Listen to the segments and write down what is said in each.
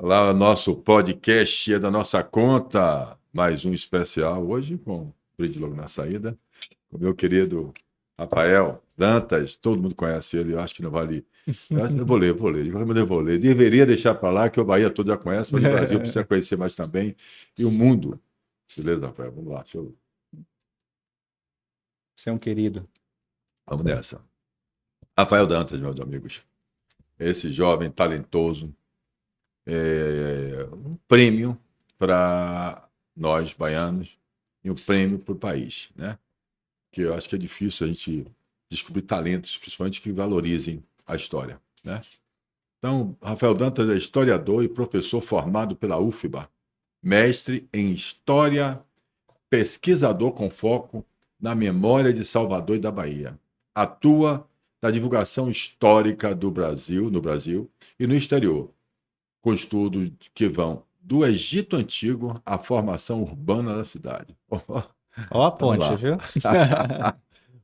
Olá, nosso podcast é da nossa conta. Mais um especial hoje com brinde logo na saída. Com o meu querido Rafael Dantas, todo mundo conhece ele, eu acho que não vale. Eu vou ler, de qualquer maneira eu vou ler. Deveria deixar para lá, que o Bahia todo já conhece, mas o Brasil precisa conhecer mais também. E o mundo. Beleza, Rafael? Vamos lá, Você é um querido. vamos nessa. Rafael Dantas, meus amigos. Esse jovem talentoso, um prêmio para nós baianos e um prêmio para o país, né? Que eu acho que é difícil a gente descobrir talentos, principalmente que valorizem a história, né? Então, Rafael Dantas é historiador e professor formado pela UFBA, mestre em História, pesquisador com foco na memória de Salvador e da Bahia. Atua na divulgação histórica do Brasil, no Brasil e no exterior, com estudos que vão do Egito Antigo à formação urbana da cidade. Ó a Vamos ponte, lá. viu?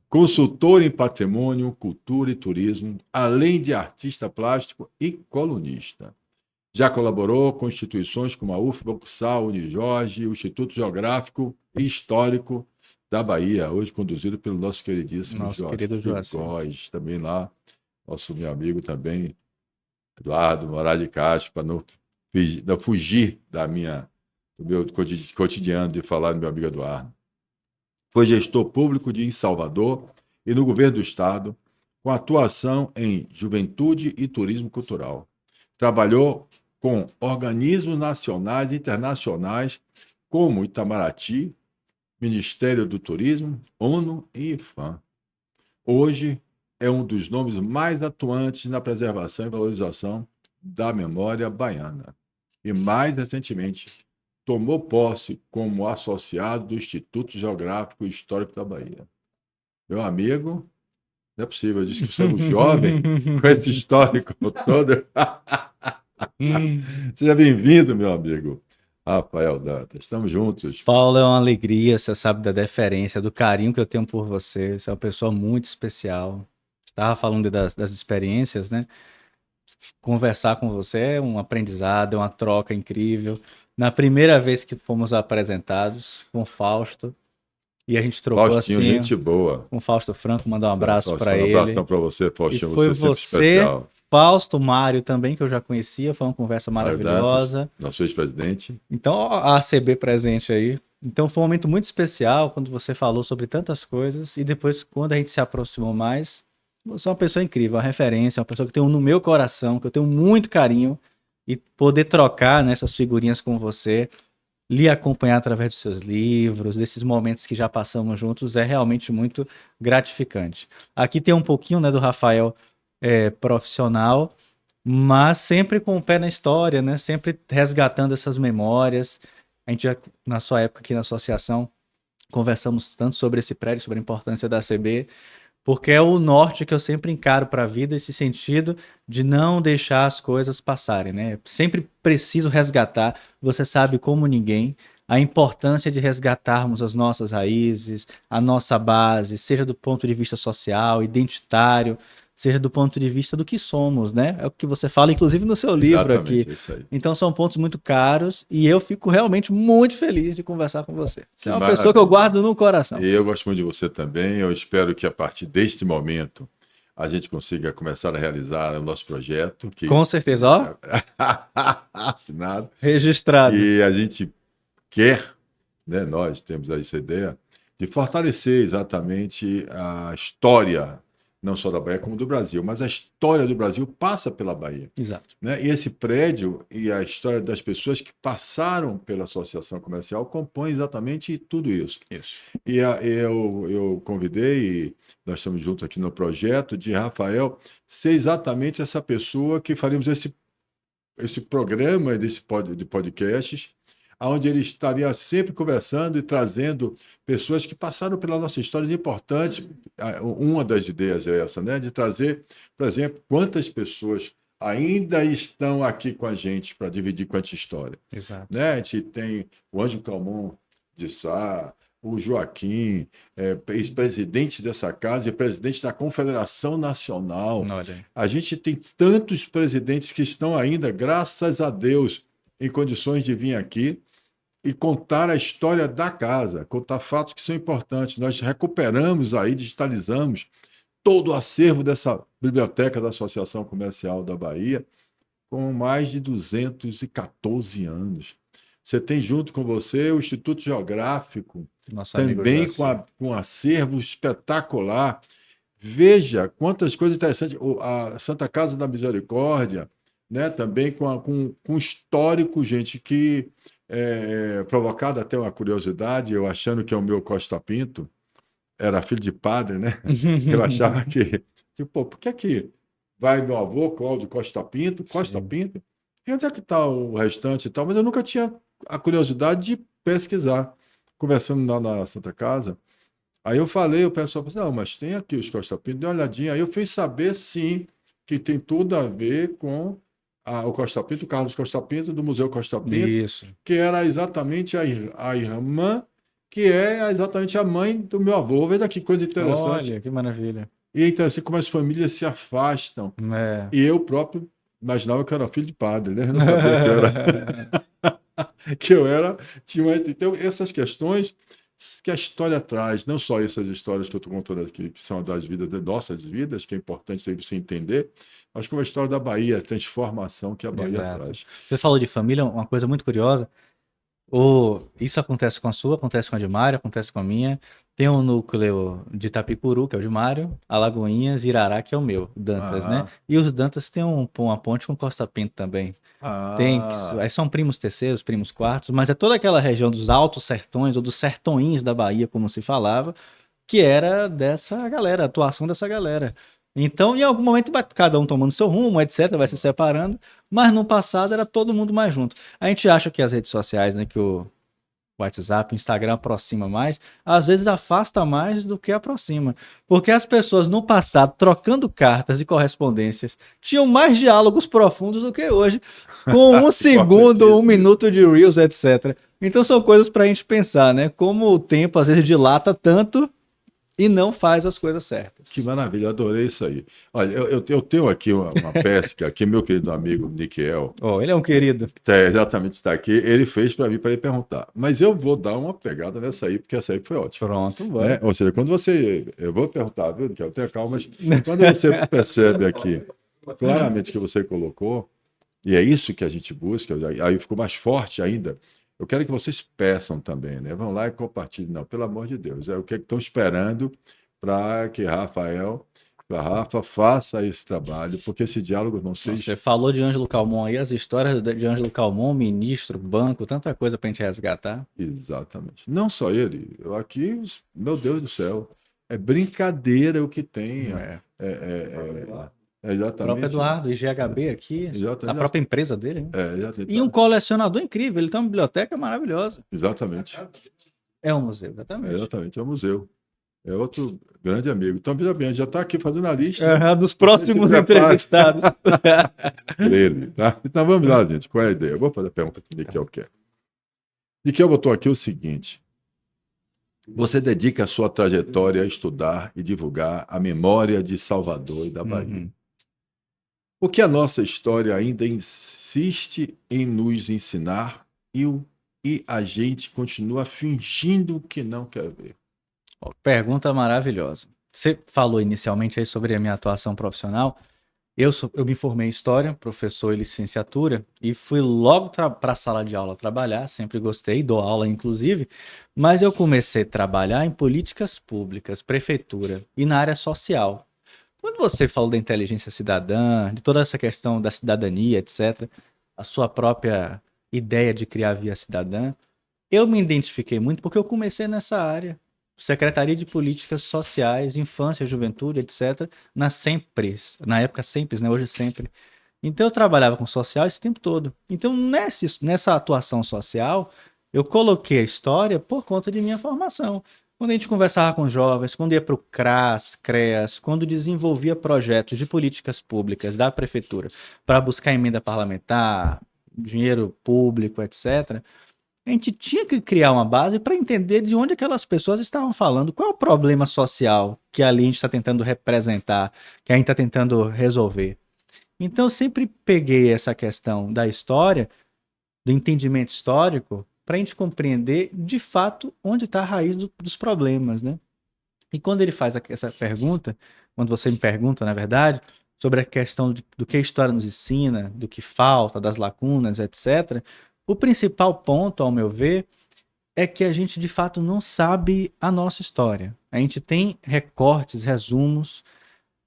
Consultor em patrimônio, cultura e turismo, além de artista plástico e colunista. Já colaborou com instituições como a UFBA, CUSAL, Unijorge, o Instituto Geográfico e Histórico da Bahia, hoje conduzido pelo nosso queridíssimo Nosso querido Joacir Joacim. Góes, também lá, nosso meu amigo também, Eduardo Moraes de Castro, para não fugir do meu cotidiano de falar do meu amigo Eduardo. Foi gestor público em Salvador e no governo do estado, com atuação em juventude e turismo cultural. Trabalhou com organismos nacionais e internacionais como Itamaraty, Ministério do Turismo, ONU e IFAM. Hoje é um dos nomes mais atuantes na preservação e valorização da memória baiana. E mais recentemente, tomou posse como associado do Instituto Geográfico e Histórico da Bahia. Meu amigo, não é possível, eu disse que você é um jovem com esse histórico todo. Seja bem-vindo, meu amigo Rafael Dantas. Estamos juntos. Paulo, é uma alegria, você sabe da deferência, do carinho que eu tenho por você. Você é uma pessoa muito especial. Estava falando das experiências, né? Conversar com você é um aprendizado, é uma troca incrível. Na primeira vez que fomos apresentados com o Fausto, e a gente trocou Faustinho, assim, gente boa. com o Fausto Franco, mandar um abraço para Faustão, um abração ele. para você, E Faustinho. foi Você é sempre você, especial. Fausto, Mário também, que eu já conhecia, foi uma conversa Mário Dantas, maravilhosa. nosso ex-presidente. Então, ó, a ACB presente aí. Então, foi um momento muito especial quando você falou sobre tantas coisas e depois, quando a gente se aproximou mais, você é uma pessoa incrível, uma referência, uma pessoa que eu tenho no meu coração, que eu tenho muito carinho e poder trocar nessas figurinhas com você, lhe acompanhar através dos seus livros, desses momentos que já passamos juntos, é realmente muito gratificante. Aqui tem um pouquinho, né, do Rafael profissional, mas sempre com o pé na história, né? Sempre resgatando essas memórias. A gente já, na sua época aqui na associação, conversamos tanto sobre esse prédio, sobre a importância da ACB, porque é o norte que eu sempre encaro para a vida, esse sentido de não deixar as coisas passarem, né? Sempre preciso resgatar, você sabe como ninguém, a importância de resgatarmos as nossas raízes, a nossa base, seja do ponto de vista social, identitário, seja do ponto de vista do que somos, né? É o que você fala, inclusive, no seu livro aqui. Exatamente, é isso aí. Então são pontos muito caros e eu fico realmente muito feliz de conversar com você. Você Que é uma pessoa que eu maravilha. guardo no coração. E eu gosto muito de você também. Eu espero que a partir deste momento a gente consiga começar a realizar o nosso projeto, que Com certeza, ó, assinado. registrado. E a gente quer, né, nós temos essa ideia, de fortalecer exatamente a história, não só da Bahia, como do Brasil. Mas a história do Brasil passa pela Bahia. Exato. Né? E esse prédio e a história das pessoas que passaram pela associação comercial compõem exatamente tudo isso. Isso. E eu convidei, nós estamos juntos aqui no projeto, de Rafael ser exatamente essa pessoa que faremos esse programa de podcasts, onde ele estaria sempre conversando e trazendo pessoas que passaram pela nossa história importantes. Uma das ideias é essa, né? De trazer, por exemplo, quantas pessoas ainda estão aqui com a gente para dividir com a história. Exato. Né? A gente tem o Ângelo Calmon de Sá, o Joaquim, ex-presidente dessa casa e presidente da Confederação Nacional. Olha aí. A gente tem tantos presidentes que estão ainda, graças a Deus, em condições de vir aqui e contar a história da casa, contar fatos que são importantes. Nós recuperamos aí, digitalizamos todo o acervo dessa biblioteca da Associação Comercial da Bahia, com mais de 214 anos. Você tem junto com você o Instituto Geográfico, Nosso amigo também Joaci. com um acervo espetacular. Veja quantas coisas interessantes. A Santa Casa da Misericórdia, né? Também com histórico, gente, que provocado até uma curiosidade, eu achando que é o meu Costa Pinto, era filho de padre, né? Eu achava que pô, por que que vai meu avô, Cláudio Costa Pinto, Costa Sim. Pinto, e onde é que está o restante e tal? Mas eu nunca tinha a curiosidade de pesquisar. Conversando lá na Santa Casa, aí eu falei, o pessoal falou, não, mas tem aqui os Costa Pinto, dê uma olhadinha. Aí eu fui saber, sim, que tem tudo a ver com o Costa Pinto, o Carlos Costa Pinto, do Museu Costa Pinto, Isso. que era exatamente a irmã, que é exatamente a mãe do meu avô. Veja que coisa interessante. Olha, que maravilha. E é interessante como as famílias se afastam. É. E eu próprio imaginava que eu era filho de padre, né? Eu não sabia que eu era. Então, essas questões que a história traz, não só essas histórias que eu estou contando aqui, que são das vidas, das nossas vidas, que é importante você entender, mas como a história da Bahia, a transformação que a Bahia Exato. traz. Você falou de família, uma coisa muito curiosa. Isso acontece com a sua, acontece com a de Mário, acontece com a minha. Tem um núcleo de Itapicuru, que é o de Mário, Alagoinhas, Irará, que é o meu, Dantas, né? Ah, E os Dantas têm uma ponte com Costa Pinto também. Aí ah, são primos terceiros, primos quartos, mas é toda aquela região dos Altos Sertões, ou dos Sertões da Bahia, como se falava, que era dessa galera, a atuação dessa galera. Então, em algum momento, vai cada um tomando seu rumo, etc., vai se separando, mas no passado era todo mundo mais junto. A gente acha que as redes sociais, né, que o WhatsApp, o Instagram aproxima mais, às vezes afasta mais do que aproxima. Porque as pessoas no passado, trocando cartas e correspondências, tinham mais diálogos profundos do que hoje, com um segundo, um importantíssimo isso. minuto de Reels, etc. Então são coisas para a gente pensar, né? Como o tempo às vezes dilata tanto e não faz as coisas Que certas. maravilha, eu adorei isso aí. Olha, eu tenho aqui uma pesca que meu querido amigo Niquel, Oh, ele é um querido. exatamente está aqui, ele fez para mim para ele perguntar. Mas eu vou dar uma pegada nessa aí, porque essa aí foi ótima. Pronto, Né? bora. Ou seja, quando você. Eu vou perguntar, viu, Niquel? Tenha calma, mas quando você percebe aqui claramente que você colocou, e é isso que a gente busca, aí ficou mais forte ainda. Eu quero que vocês peçam também, né? Vão lá e compartilhem. Não, pelo amor de Deus. É o que estão esperando para que Rafa faça esse trabalho, porque esse diálogo não Nossa, você seja. falou de Ângelo Calmon aí, as histórias de Ângelo Calmon, ministro, banco, tanta coisa pra gente resgatar. Exatamente. Não só ele. Eu aqui, meu Deus do céu, é brincadeira o que tem. É. O próprio Exatamente. Eduardo, IGHB aqui, a Exatamente. própria empresa dele, né? Exatamente. E um colecionador incrível, ele tem uma biblioteca maravilhosa. Exatamente. É um museu, exatamente. Exatamente. É o museu. É outro grande amigo. Então, veja bem, já está aqui fazendo a lista, né? Dos Você se próximos prepare entrevistados. por ele, tá? Então, vamos lá, gente. Qual é a ideia? Eu vou fazer a pergunta que o Niquel quer. Niquel botou aqui o seguinte. Você dedica a sua trajetória a estudar e divulgar a memória de Salvador e da Bahia. Uhum. O que a nossa história ainda insiste em nos ensinar e a gente continua fingindo que não quer ver. Ó, pergunta maravilhosa. Você falou inicialmente aí sobre a minha atuação profissional. Eu me formei em História, professor e licenciatura, e fui logo para a sala de aula trabalhar, sempre gostei, dou aula inclusive, mas eu comecei a trabalhar em políticas públicas, prefeitura e na área social. Quando você falou da inteligência cidadã, de toda essa questão da cidadania, etc., a sua própria ideia de criar a Via Cidadã, eu me identifiquei muito porque eu comecei nessa área. Secretaria de Políticas Sociais, Infância, Juventude, etc., na Sempre, na época Sempre, né? Hoje Sempre. Então eu trabalhava com social esse tempo todo. Então nessa atuação social, eu coloquei a história por conta de minha formação. Quando a gente conversava com jovens, quando ia para o CRAS, CREAS, quando desenvolvia projetos de políticas públicas da prefeitura para buscar emenda parlamentar, dinheiro público, etc., a gente tinha que criar uma base para entender de onde aquelas pessoas estavam falando, qual é o problema social que ali a gente está tentando representar, que a gente está tentando resolver. Então, eu sempre peguei essa questão da história do entendimento histórico para a gente compreender, de fato, onde está a raiz dos problemas, né? E quando ele faz essa pergunta, quando você me pergunta, na verdade, sobre a questão do que a história nos ensina, do que falta, das lacunas, etc., o principal ponto, ao meu ver, é que a gente de fato não sabe a nossa história. A gente tem recortes, resumos,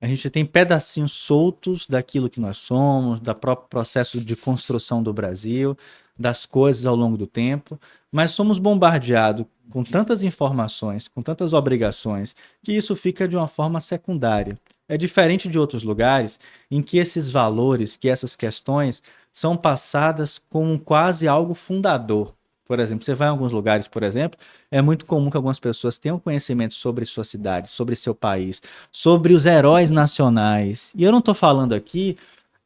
a gente tem pedacinhos soltos daquilo que nós somos, do próprio processo de construção do Brasil, das coisas ao longo do tempo, mas somos bombardeados com tantas informações, com tantas obrigações, que isso fica de uma forma secundária. É diferente de outros lugares em que esses valores, que essas questões são passadas como quase algo fundador. Por exemplo, você vai em alguns lugares, por exemplo, é muito comum que algumas pessoas tenham conhecimento sobre sua cidade, sobre seu país, sobre os heróis nacionais. E eu não estou falando aqui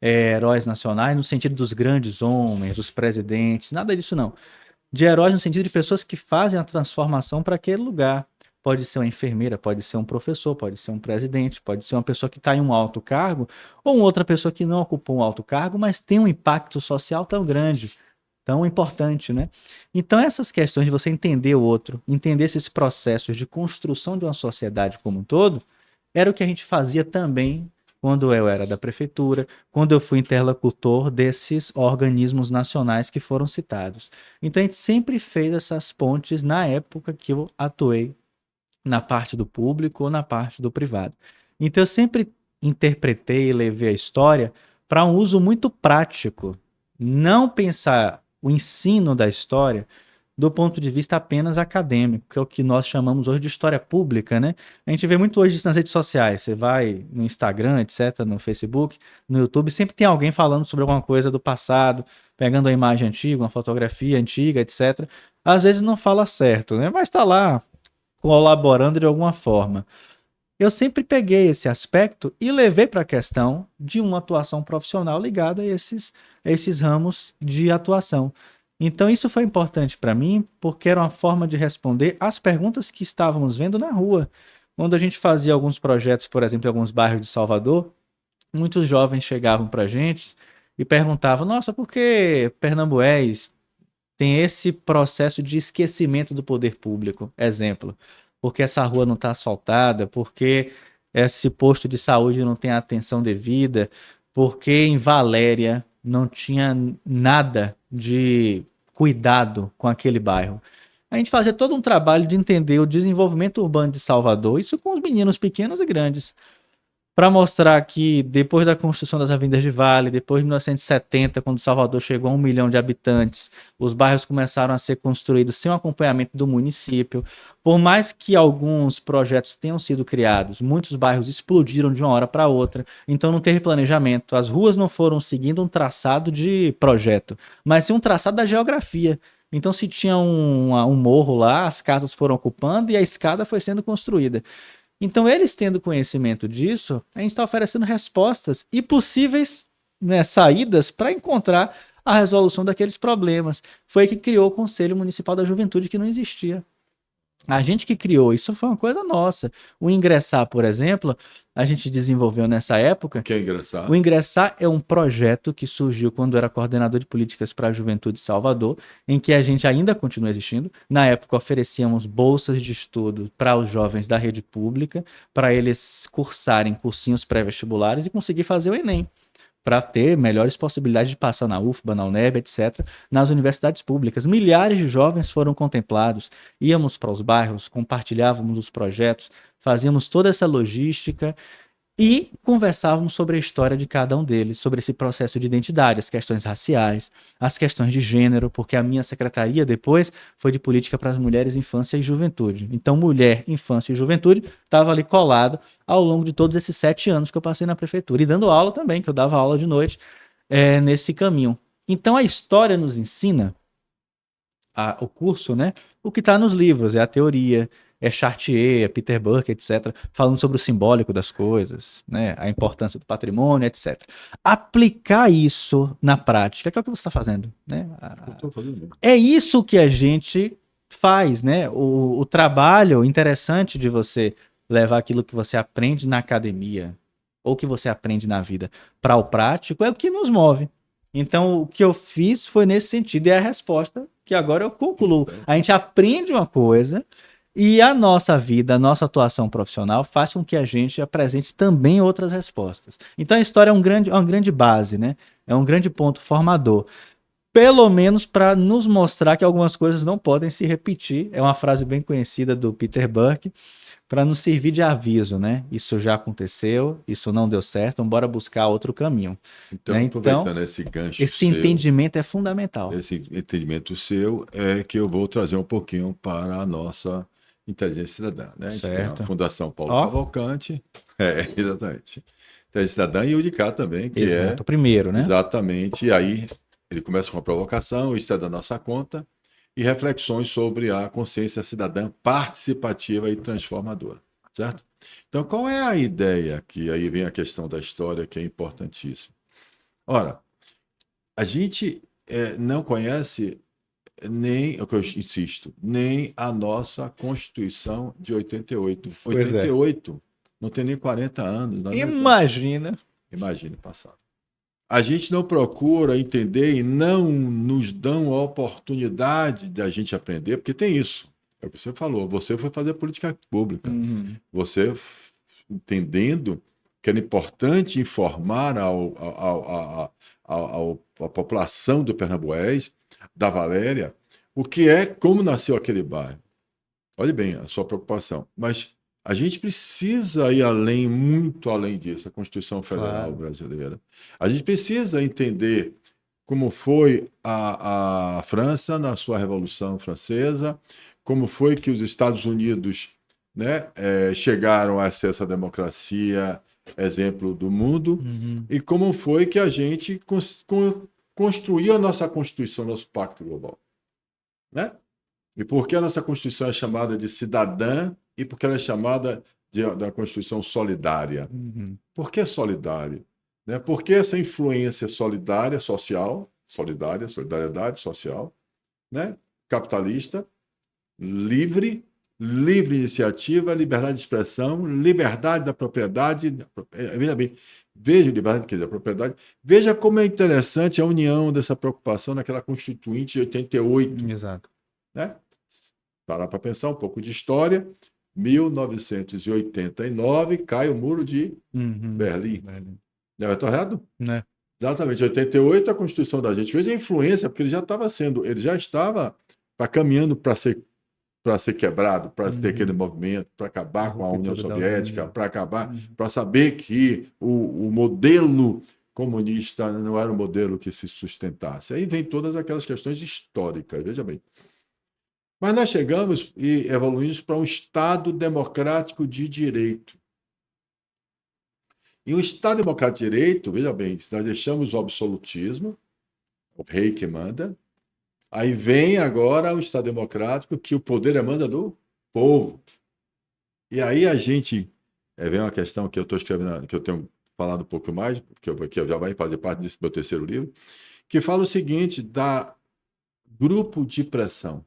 heróis nacionais no sentido dos grandes homens, dos presidentes, nada disso não. De heróis no sentido de pessoas que fazem a transformação para aquele lugar. Pode ser uma enfermeira, pode ser um professor, pode ser um presidente, pode ser uma pessoa que está em um alto cargo, ou outra pessoa que não ocupou um alto cargo, mas tem um impacto social tão grande, tão importante, né? Então, essas questões de você entender o outro, entender esses processos de construção de uma sociedade como um todo, era o que a gente fazia também quando eu era da prefeitura, quando eu fui interlocutor desses organismos nacionais que foram citados. Então, a gente sempre fez essas pontes na época que eu atuei na parte do público ou na parte do privado. Então, eu sempre interpretei e levei a história para um uso muito prático, não pensar o ensino da história do ponto de vista apenas acadêmico, que é o que nós chamamos hoje de história pública, né? A gente vê muito hoje isso nas redes sociais. Você vai no Instagram, etc., no Facebook, no YouTube, sempre tem alguém falando sobre alguma coisa do passado, pegando uma imagem antiga, uma fotografia antiga, etc. Às vezes não fala certo, né? Mas está lá colaborando de alguma forma. Eu sempre peguei esse aspecto e levei para a questão de uma atuação profissional ligada a esses ramos de atuação. Então, isso foi importante para mim, porque era uma forma de responder às perguntas que estávamos vendo na rua. Quando a gente fazia alguns projetos, por exemplo, em alguns bairros de Salvador, muitos jovens chegavam para a gente e perguntavam: Nossa, por que Pernambués tem esse processo de esquecimento do poder público? Exemplo, porque essa rua não está asfaltada, porque esse posto de saúde não tem a atenção devida, porque em Valéria não tinha nada de cuidado com aquele bairro. A gente fazia todo um trabalho de entender o desenvolvimento urbano de Salvador, isso com os meninos pequenos e grandes, para mostrar que depois da construção das avenidas de Vale, depois de 1970, quando Salvador chegou a 1 milhão de habitantes, os bairros começaram a ser construídos sem o acompanhamento do município. Por mais que alguns projetos tenham sido criados, muitos bairros explodiram de uma hora para outra, então não teve planejamento. As ruas não foram seguindo um traçado de projeto, mas sim um traçado da geografia. Então, se tinha um morro lá, as casas foram ocupando e a escada foi sendo construída. Então, eles tendo conhecimento disso, a gente está oferecendo respostas e possíveis, né, saídas para encontrar a resolução daqueles problemas. Foi aí que criou o Conselho Municipal da Juventude, que não existia. A gente que criou, isso foi uma coisa nossa. O Ingressar, por exemplo, a gente desenvolveu nessa época. Que é Ingressar? O Ingressar é um projeto que surgiu quando eu era coordenador de políticas para a juventude de Salvador, em que a gente ainda continua existindo. Na época, oferecíamos bolsas de estudo para os jovens da rede pública, para eles cursarem cursinhos pré-vestibulares e conseguir fazer o Enem, para ter melhores possibilidades de passar na UFBA, na UNEB, etc., nas universidades públicas. Milhares de jovens foram contemplados, íamos para os bairros, compartilhávamos os projetos, fazíamos toda essa logística e conversávamos sobre a história de cada um deles, sobre esse processo de identidade, as questões raciais, as questões de gênero, porque a minha secretaria depois foi de política para as mulheres, infância e juventude. Então, mulher, infância e juventude estava ali colado ao longo de todos esses 7 anos que eu passei na prefeitura. E dando aula também, que eu dava aula de noite nesse caminho. Então, a história nos ensina, o curso, né? O que está nos livros, é a teoria, é Chartier, é Peter Burke, etc., falando sobre o simbólico das coisas, né? A importância do patrimônio, etc. Aplicar isso na prática, que é o que você está fazendo, né? Eu tô fazendo. É isso que a gente faz, né? O trabalho interessante de você levar aquilo que você aprende na academia ou que você aprende na vida para o prático é o que nos move. Então, o que eu fiz foi nesse sentido, e é a resposta que agora eu concluo. A gente aprende uma coisa e a nossa vida, a nossa atuação profissional faz com que a gente apresente também outras respostas. Então, a história é uma grande base, né? É um grande ponto formador. Pelo menos para nos mostrar que algumas coisas não podem se repetir. É uma frase bem conhecida do Peter Burke, para nos servir de aviso, né? Isso já aconteceu, isso não deu certo, então bora buscar outro caminho, né? Então, Então, aproveitando esse gancho esse seu, entendimento é fundamental. esse entendimento seu, é que eu vou trazer um pouquinho para a nossa inteligência cidadã, né? A gente tem a Certo. Fundação Paulo Ó, Cavalcante, exatamente. Inteligência cidadã e o de cá também, que é exato. O primeiro, né? exatamente, e aí ele começa com a provocação, isso é da nossa conta, e reflexões sobre a consciência cidadã participativa e transformadora, certo? Então, qual é a ideia? Que aí vem a questão da história, que é importantíssima. Ora, a gente não conhece nem, é o que eu insisto, nem a nossa Constituição de 88. Pois é. 88 não tem nem 40 anos, não é verdade? Imagina. Imagine o passado. A gente não procura entender e não nos dão a oportunidade de a gente aprender, porque tem isso. É o que você falou, você foi fazer política pública. Uhum. Você, entendendo que era importante informar a população do Pernambués, da Valéria, o que é, como nasceu aquele bairro. Olhe bem a sua preocupação. Mas a gente precisa ir além, muito além disso, a Constituição Federal Claro. brasileira. A gente precisa entender como foi a França na sua Revolução Francesa, como foi que os Estados Unidos, né, chegaram a ser essa democracia, exemplo do mundo, Uhum. e como foi que a gente construiu a nossa Constituição, nosso Pacto Global, né? E por que a nossa Constituição é chamada de cidadã e por que ela é chamada da Constituição solidária? Uhum. Por que solidário? Né? Por que essa influência solidária, social, solidária, solidariedade social, né? Capitalista, livre, livre iniciativa, liberdade de expressão, liberdade da propriedade. Veja bem, veja liberdade da propriedade. Veja como é interessante a união dessa preocupação naquela Constituinte de 88, Exato. né? Parar para pensar um pouco de história. 1989 cai o muro de Uhum. Berlim. Não é errado? Né? Exatamente. 88 a Constituição da gente. Veja a influência, porque ele já estava caminhando para ser quebrado, para ter aquele movimento, para acabar com a União Soviética, para acabar, para saber que o modelo comunista não era um modelo que se sustentasse. Aí vem todas aquelas questões históricas, veja bem. Mas nós chegamos e evoluímos para um Estado democrático de direito. E o Estado democrático de direito, veja bem, se nós deixamos o absolutismo, o rei que manda, aí vem agora o Estado democrático que o poder emana do povo. E aí a gente vem uma questão que eu estou escrevendo, que eu tenho falado um pouco mais, que já vai fazer parte desse meu terceiro livro, que fala o seguinte, da grupo de pressão.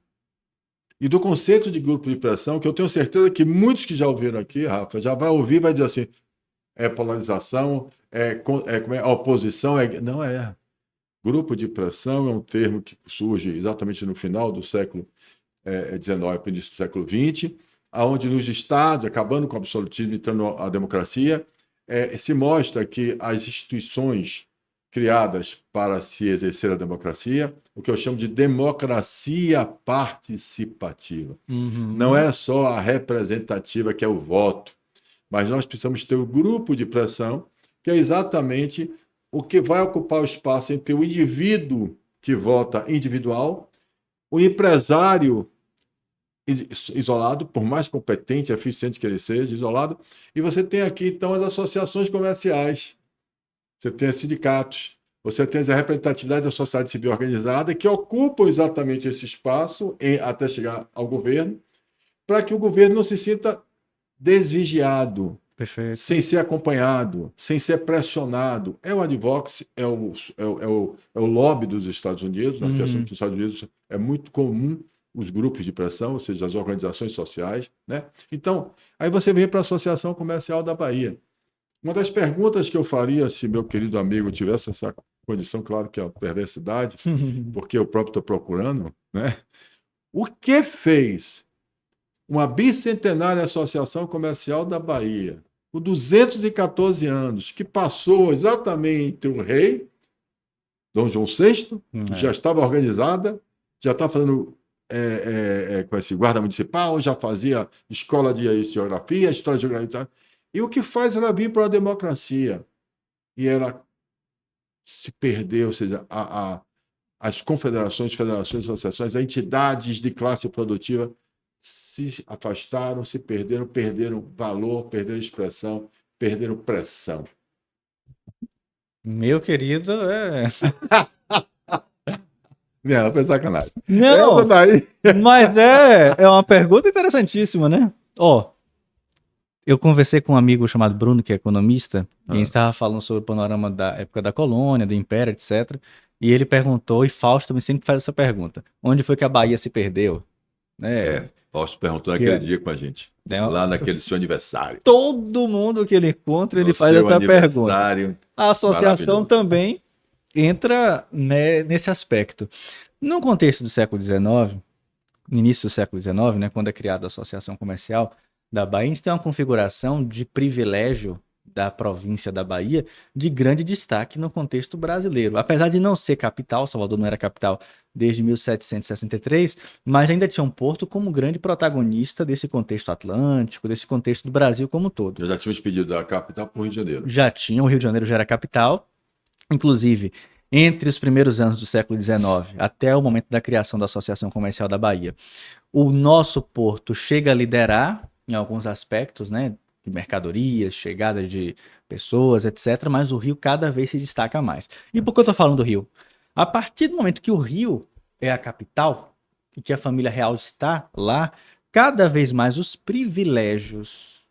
E do conceito de grupo de pressão, que eu tenho certeza que muitos que já ouviram aqui, Rafa, já vai ouvir e vai dizer assim, é polarização, como é oposição, não é. Grupo de pressão é um termo que surge exatamente no final do século XIX, início do século XX, onde nos estados, acabando com o absolutismo, entrando a democracia, se mostra que as instituições criadas para se exercer a democracia, o que eu chamo de democracia participativa. Uhum. Não é só a representativa, que é o voto, mas nós precisamos ter o grupo de pressão, que é exatamente o que vai ocupar o espaço entre o indivíduo que vota individual, o empresário isolado, por mais competente e eficiente que ele seja, isolado, e você tem aqui, então, as associações comerciais, você tem os sindicatos, você tem a representatividade da sociedade civil organizada, que ocupam exatamente esse espaço até chegar ao governo, para que o governo não se sinta desvigiado, Perfeito. sem ser acompanhado, sem ser pressionado. É o advocacy, é o lobby dos Estados Unidos. Nós pensamos que nos Estados Unidos é muito comum os grupos de pressão, ou seja, as organizações sociais, né? Então, aí você vem para a Associação Comercial da Bahia. Uma das perguntas que eu faria, se meu querido amigo tivesse essa condição, claro que é uma perversidade, porque eu próprio estou procurando, né? O que fez uma bicentenária Associação Comercial da Bahia, com 214 anos, que passou exatamente o rei, Dom João VI, já estava organizada, já estava fazendo com esse guarda municipal, já fazia escola de geografia, história de geografia, e o que faz ela vir para a democracia? E ela se perdeu, ou seja, as confederações, federações, associações, as entidades de classe produtiva se afastaram, se perderam valor, perderam expressão, perderam pressão. Meu querido, Não, foi sacanagem. Não, Essa daí... mas é uma pergunta interessantíssima, né? Ó, eu conversei com um amigo chamado Bruno, que é economista, e a gente estava falando sobre o panorama da época da colônia, do Império, etc. E ele perguntou, e Fausto me sempre faz essa pergunta: onde foi que a Bahia se perdeu? Né? Fausto perguntou naquele dia com a gente, lá naquele seu aniversário. Todo mundo que ele encontra, ele faz essa pergunta. A associação também entra, né, nesse aspecto. No contexto do século XIX, início do século XIX, né, quando é criada a Associação Comercial da Bahia, a gente tem uma configuração de privilégio da província da Bahia de grande destaque no contexto brasileiro. Apesar de não ser capital, Salvador não era capital desde 1763, mas ainda tinha um porto como grande protagonista desse contexto atlântico, desse contexto do Brasil como um todo. Eu já tínhamos pedido da capital para o Rio de Janeiro. Já tinha, o Rio de Janeiro já era capital. Inclusive, entre os primeiros anos do século XIX até o momento da criação da Associação Comercial da Bahia, o nosso porto chega a liderar em alguns aspectos, né, de mercadorias, chegada de pessoas, etc., mas o Rio cada vez se destaca mais. E por que eu estou falando do Rio? A partir do momento que o Rio é a capital, e que a família real está lá, cada vez mais os privilégios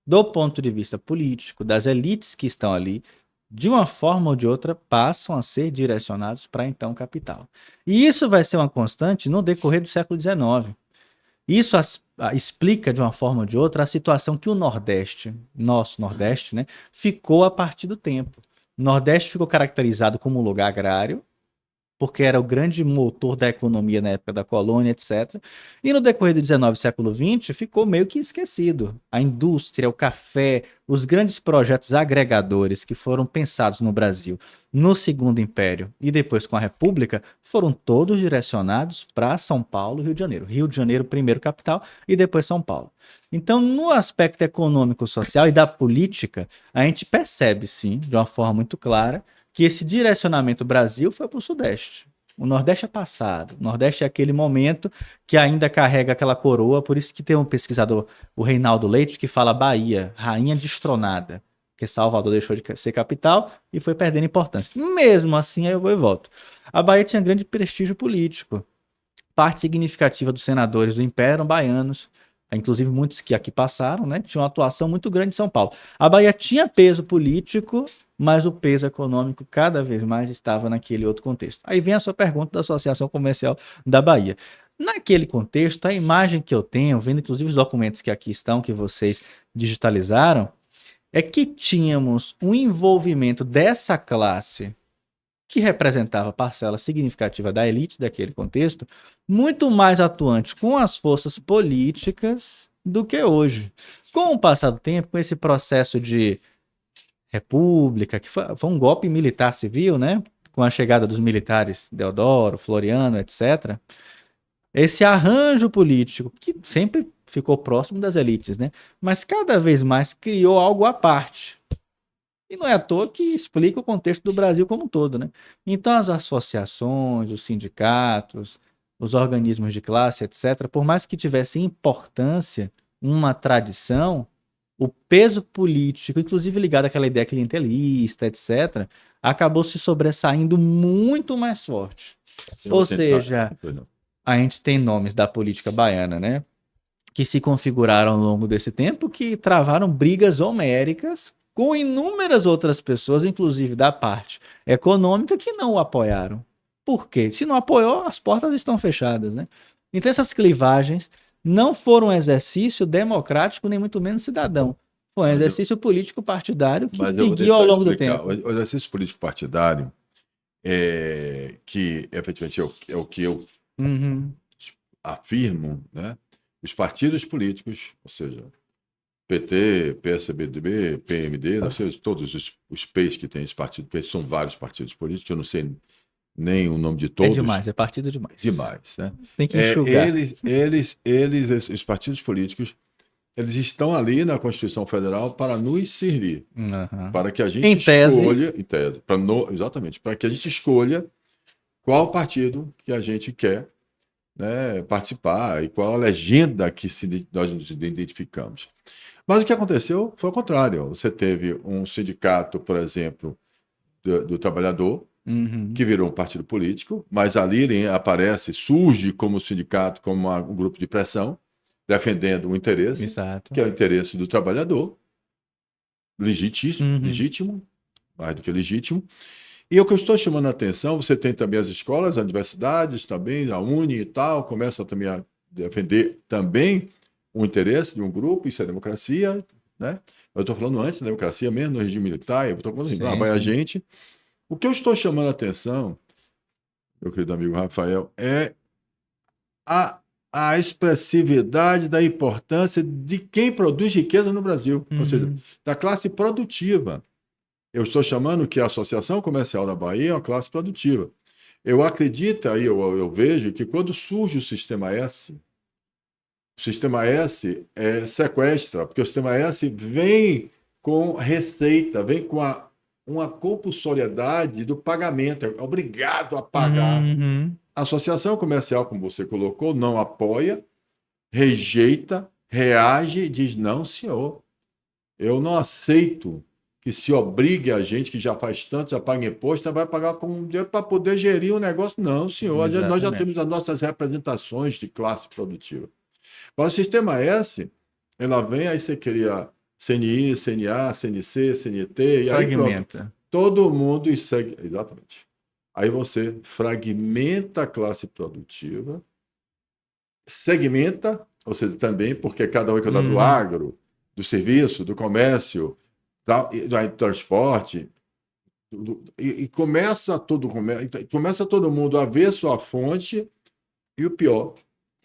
do ponto de vista político, das elites que estão ali, de uma forma ou de outra, passam a ser direcionados para então capital. E isso vai ser uma constante no decorrer do século XIX. Isso explica, de uma forma ou de outra, a situação que o Nordeste, nosso Nordeste, né, ficou a partir do tempo. O Nordeste ficou caracterizado como um lugar agrário, porque era o grande motor da economia na época da colônia, etc. E no decorrer do 19 e século 20, ficou meio que esquecido. A indústria, o café, os grandes projetos agregadores que foram pensados no Brasil no Segundo Império e depois com a República, foram todos direcionados para São Paulo e Rio de Janeiro. Rio de Janeiro, primeiro capital, e depois São Paulo. Então, no aspecto econômico, social e da política, a gente percebe, sim, de uma forma muito clara, que esse direcionamento Brasil foi para o Sudeste. O Nordeste é passado. O Nordeste é aquele momento que ainda carrega aquela coroa. Por isso que tem um pesquisador, o Reinaldo Leite, que fala Bahia, rainha destronada. Porque Salvador deixou de ser capital e foi perdendo importância. Mesmo assim, aí eu vou e volto. A Bahia tinha grande prestígio político. Parte significativa dos senadores do Império eram baianos. Inclusive muitos que aqui passaram, né? Tinham uma atuação muito grande em São Paulo. A Bahia tinha peso político, mas o peso econômico cada vez mais estava naquele outro contexto. Aí vem a sua pergunta da Associação Comercial da Bahia. Naquele contexto, a imagem que eu tenho, vendo inclusive os documentos que aqui estão, que vocês digitalizaram, é que tínhamos um envolvimento dessa classe, que representava parcela significativa da elite daquele contexto, muito mais atuante com as forças políticas do que hoje. Com o passar do tempo, com esse processo de república, que foi um golpe militar civil, né? Com a chegada dos militares Deodoro, Floriano, etc., esse arranjo político, que sempre ficou próximo das elites, né? Mas cada vez mais criou algo à parte. E não é à toa que explica o contexto do Brasil como um todo, né? Então, as associações, os sindicatos, os organismos de classe, etc., por mais que tivessem importância, uma tradição, o peso político, inclusive ligado àquela ideia clientelista, etc., acabou se sobressaindo muito mais forte. Ou seja, a gente tem nomes da política baiana, né? Que se configuraram ao longo desse tempo, que travaram brigas homéricas com inúmeras outras pessoas, inclusive da parte econômica, que não o apoiaram. Por quê? Se não apoiou, as portas estão fechadas, né? Então essas clivagens não foram um exercício democrático, nem muito menos cidadão. Foi um exercício político partidário que seguiu ao longo do tempo. O exercício político partidário, que efetivamente é o que eu Uhum. afirmo, né? Os partidos políticos, ou seja, PT, PSDB, PMD, não sei, todos os P's que tem esse partido, porque são vários partidos políticos, eu não sei nem o nome de É todos, demais, é partido demais. demais, né? Tem que enxugar. Esses partidos políticos, eles estão ali na Constituição Federal para nos servir, Uhum. para que a gente Em tese, escolha, em tese, exatamente, para que a gente escolha qual partido que a gente quer, né, participar e qual a legenda que nós nos identificamos. Mas o que aconteceu foi o contrário. Você teve um sindicato, por exemplo, do trabalhador, uhum, que virou um partido político, mas ali ele aparece, surge como sindicato, como um grupo de pressão, defendendo o interesse, que exato. é o interesse do trabalhador, legítimo, Uhum. legítimo, mais do que legítimo. E o que eu estou chamando a atenção, você tem também as escolas, as universidades também, a Uni e tal, começam também a defender também o interesse de um grupo, isso é democracia, né? Eu estou falando antes da democracia mesmo, no regime militar, eu estou falando assim, lá Sim, vai a sim. gente. O que eu estou chamando a atenção, meu querido amigo Rafael, é a, a expressividade da importância de quem produz riqueza no Brasil, ou seja, Uhum. da classe produtiva. Eu estou chamando que a Associação Comercial da Bahia é uma classe produtiva. Eu acredito, aí eu vejo que quando surge o sistema S sequestra, porque o sistema S vem com receita, vem com uma compulsoriedade do pagamento, é obrigado a pagar. Uhum. A associação comercial, como você colocou, não apoia, rejeita, reage e diz: não, senhor, eu não aceito que se obrigue a gente que já faz tanto, já paga imposto, vai pagar com dinheiro para poder gerir o negócio. Não, senhor, nós já Exatamente. temos as nossas representações de classe produtiva. Mas o sistema S, ela vem, aí você cria CNI, CNA, CNC, CNT, e aí pronto. Fragmenta. Todo mundo segue. Exatamente. Aí você fragmenta a classe produtiva, segmenta, ou seja, também, porque cada um é cuidar do Uhum. agro, do serviço, do comércio, do transporte, e começa todo mundo a ver sua fonte, e o pior,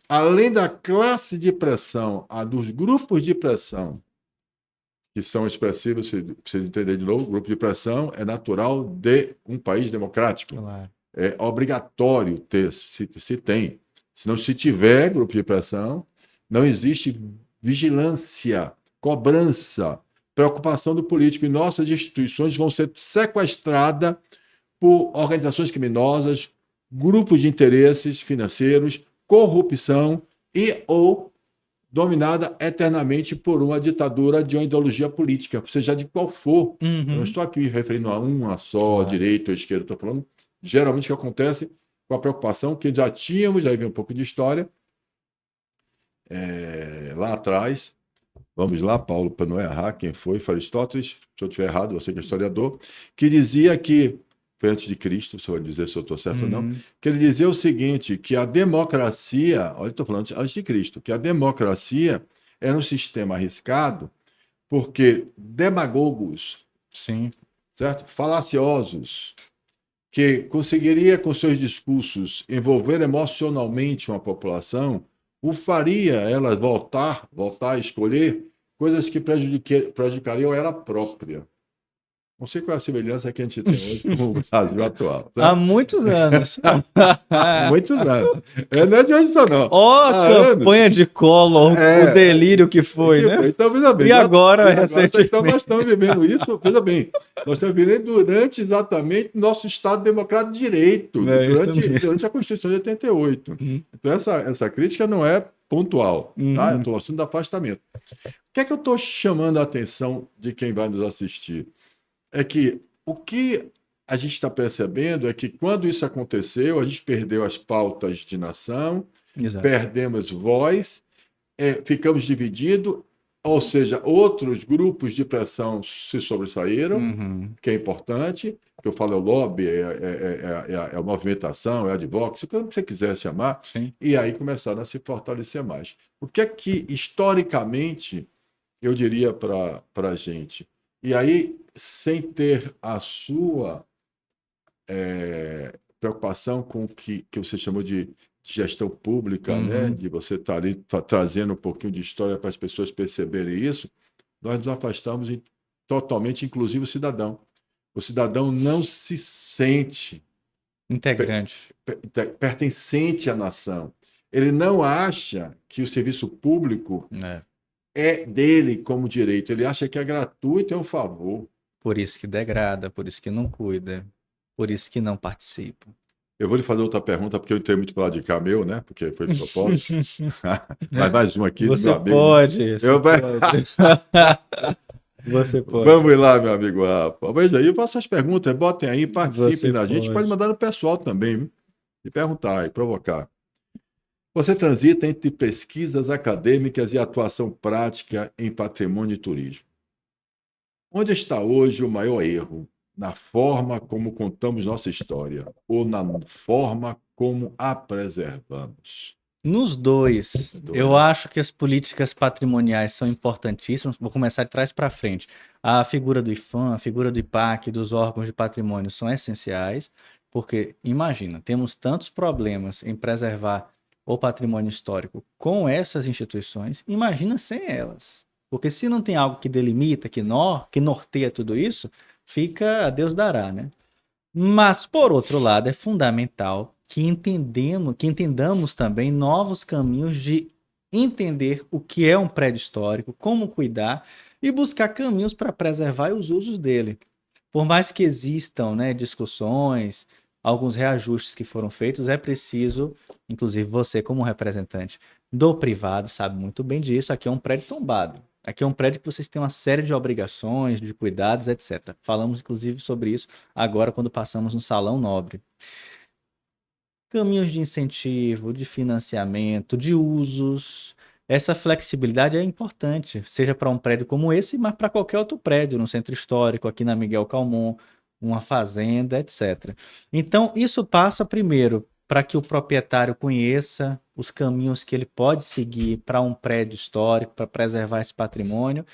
além da classe de pressão, a dos grupos de pressão, que são expressivos, se vocês entenderem de novo, grupo de pressão é natural de um país democrático. Claro. É obrigatório ter, se tem. Senão, se tiver grupo de pressão, não existe vigilância, cobrança, preocupação do político. E nossas instituições vão ser sequestradas por organizações criminosas, grupos de interesses financeiros, corrupção e ou dominada eternamente por uma ditadura de uma ideologia política, seja de qual for. Eu não Uhum. estou aqui me referindo a uma só, Claro. direita ou esquerda, estou falando geralmente o que acontece com a preocupação que já tínhamos, aí vem um pouco de história, lá atrás. Vamos lá, Paulo, para não errar, quem foi? Foi Aristóteles, se eu estiver errado, você que é historiador, que dizia que, foi antes de Cristo, se eu vou dizer se eu estou certo ou não, Uhum. que ele dizia o seguinte, que a democracia, olha, estou falando antes de Cristo, que a democracia era um sistema arriscado, porque demagogos, Sim. certo? Falaciosos, que conseguiria, com seus discursos, envolver emocionalmente uma população, o faria ela voltar a escolher coisas que prejudicariam ela própria. Não sei qual é a semelhança que a gente tem hoje com o Brasil atual, Há certo? muitos anos. Há muitos anos. Não é de hoje só, não. Ó, a Há anos. campanha de Collor, o delírio que foi, Que né? foi. Então, veja bem, E agora, então nós recentemente. estamos vivendo isso, veja bem, nós estamos vivendo durante exatamente nosso Estado Democrático de Direito, É isso mesmo. durante a Constituição de 88. Uhum. Então, essa crítica não é pontual, tá? Eu Uhum. estou mostrando do afastamento. O que é que eu estou chamando a atenção de quem vai nos assistir? É que o que a gente está percebendo é que quando isso aconteceu, a gente perdeu as pautas de nação, Exato. perdemos voz, ficamos divididos, ou seja, outros grupos de pressão se sobressaíram, Uhum. que é importante, que eu falo é o lobby, é a movimentação, é a advocacy, como você quiser chamar, Sim. e aí começaram a se fortalecer mais. O que é que, historicamente, eu diria para a gente? E aí, sem ter a sua preocupação com o que você chamou de gestão pública, né? Uhum. De você estar ali trazendo um pouquinho de história para as pessoas perceberem isso, nós nos afastamos totalmente, inclusive o cidadão. O cidadão não se sente Integrante. pertencente à nação. Ele não acha que o serviço público É. é dele como direito. Ele acha que é gratuito, é um favor. Por isso que degrada, por isso que não cuida, por isso que não participa. Eu vou lhe fazer outra pergunta, porque eu entrei muito para lá de cá, meu, né? Porque foi de propósito. Mas mais uma aqui do meu Você amigo, né? pode, você Eu... pode. Você pode. Vamos lá, meu amigo Rafa. Veja aí, faça as perguntas, botem aí, participem Você da gente. Pode pode. mandar no pessoal também, viu? E perguntar e provocar. Você transita entre pesquisas acadêmicas e atuação prática em patrimônio e turismo. Onde está hoje o maior erro? Na forma como contamos nossa história ou na forma como a preservamos? Nos dois, Dois, eu né? acho que as políticas patrimoniais são importantíssimas. Vou começar de trás para frente. A figura do IPHAN, a figura do IPAC, dos órgãos de patrimônio são essenciais, porque, imagina, temos tantos problemas em preservar o patrimônio histórico com essas instituições, imagina sem elas. Porque se não tem algo que delimita, que norteia tudo isso, fica a Deus dará, né? Mas, por outro lado, é fundamental que entendamos também novos caminhos de entender o que é um prédio histórico, como cuidar e buscar caminhos para preservar os usos dele. Por mais que existam, né, discussões, alguns reajustes que foram feitos, é preciso, inclusive você como representante do privado sabe muito bem disso, aqui é um prédio tombado. Aqui é um prédio que vocês têm uma série de obrigações, de cuidados, etc. Falamos, inclusive, sobre isso agora quando passamos no Salão Nobre. Caminhos de incentivo, de financiamento, de usos. Essa flexibilidade é importante, seja para um prédio como esse, mas para qualquer outro prédio, no centro histórico, aqui na Miguel Calmon, uma fazenda, etc. Então, isso passa primeiro para que o proprietário conheça os caminhos que ele pode seguir para um prédio histórico, para preservar esse patrimônio,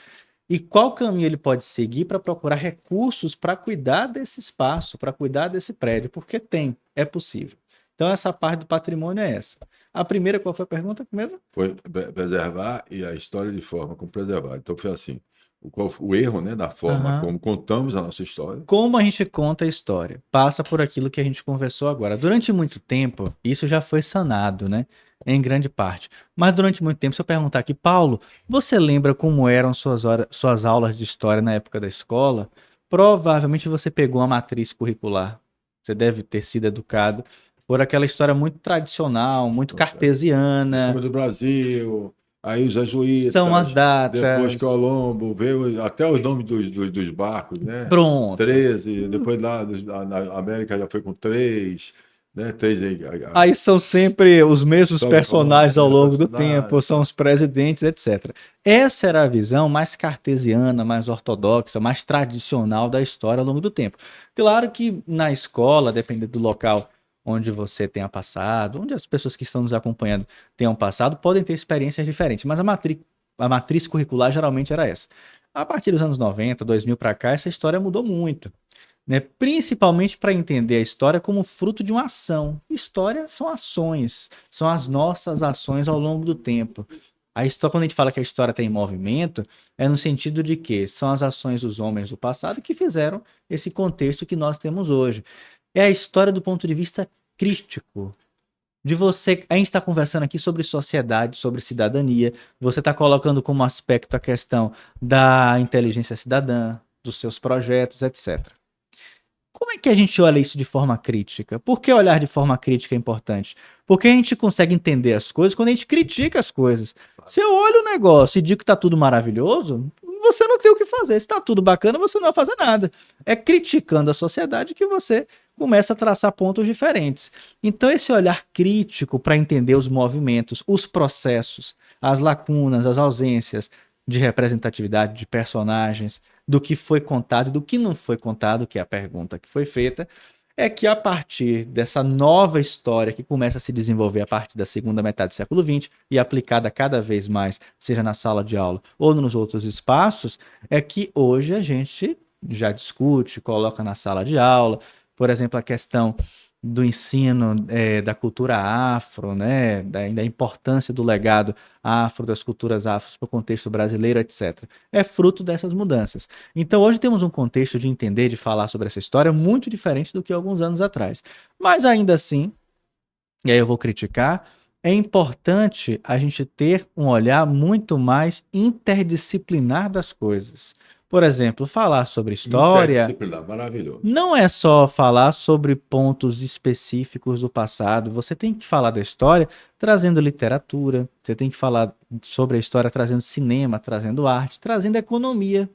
e qual caminho ele pode seguir para procurar recursos para cuidar desse espaço, para cuidar desse prédio, porque tem, é possível. Então, essa parte do patrimônio é essa. A primeira, qual foi a pergunta mesmo? Foi preservar e a história de forma como preservar. Então foi assim, o erro, né, da forma Aham. como contamos a nossa história. Como a gente conta a história? Passa por aquilo que a gente conversou agora. Durante muito tempo, isso já foi sanado, né? Em grande parte. Mas durante muito tempo, se eu perguntar aqui, Paulo, você lembra como eram suas aulas de história na época da escola? Provavelmente você pegou uma matriz curricular. Você deve ter sido educado por aquela história muito tradicional, muito cartesiana. Descoberta do Brasil, aí os São as jesuítas, depois datas. Colombo, veio até os nomes dos barcos, né? Pronto. 13, depois lá na América já foi com 3, né? 3 aí, Aí são sempre os mesmos Cristóvão Colombo, personagens ao longo do tempo, personagem, são os presidentes, etc. Essa era a visão mais cartesiana, mais ortodoxa, mais tradicional da história ao longo do tempo. Claro que na escola, dependendo do local onde você tenha passado, onde as pessoas que estão nos acompanhando tenham passado, podem ter experiências diferentes, mas a matriz curricular geralmente era essa. A partir dos anos 90, 2000 para cá, essa história mudou muito, né? Principalmente para entender a história como fruto de uma ação. História são ações, são as nossas ações ao longo do tempo. A história, quando a gente fala que a história tem movimento, é no sentido de que são as ações dos homens do passado que fizeram esse contexto que nós temos hoje. É a história do ponto de vista crítico. De você, a gente está conversando aqui sobre sociedade, sobre cidadania. Você está colocando como aspecto a questão da inteligência cidadã, dos seus projetos, etc. Como é que a gente olha isso de forma crítica? Por que olhar de forma crítica é importante? Porque a gente consegue entender as coisas quando a gente critica as coisas. Se eu olho o negócio e digo que está tudo maravilhoso, você não tem o que fazer. Se está tudo bacana, você não vai fazer nada. É criticando a sociedade que você começa a traçar pontos diferentes. Então, esse olhar crítico para entender os movimentos, os processos, as lacunas, as ausências de representatividade de personagens, do que foi contado e do que não foi contado, que é a pergunta que foi feita, é que a partir dessa nova história que começa a se desenvolver a partir da segunda metade do século XX e aplicada cada vez mais, seja na sala de aula ou nos outros espaços, é que hoje a gente já discute, coloca na sala de aula, por exemplo, a questão do ensino da cultura afro, né, da importância do legado afro, das culturas afros para o contexto brasileiro, etc. É fruto dessas mudanças. Então, hoje temos um contexto de entender, de falar sobre essa história muito diferente do que alguns anos atrás. Mas ainda assim, e aí eu vou criticar, é importante a gente ter um olhar muito mais interdisciplinar das coisas. Por exemplo, falar sobre história Interdisciplinar, maravilhoso. não é só falar sobre pontos específicos do passado, você tem que falar da história trazendo literatura, você tem que falar sobre a história trazendo cinema, trazendo arte, trazendo economia,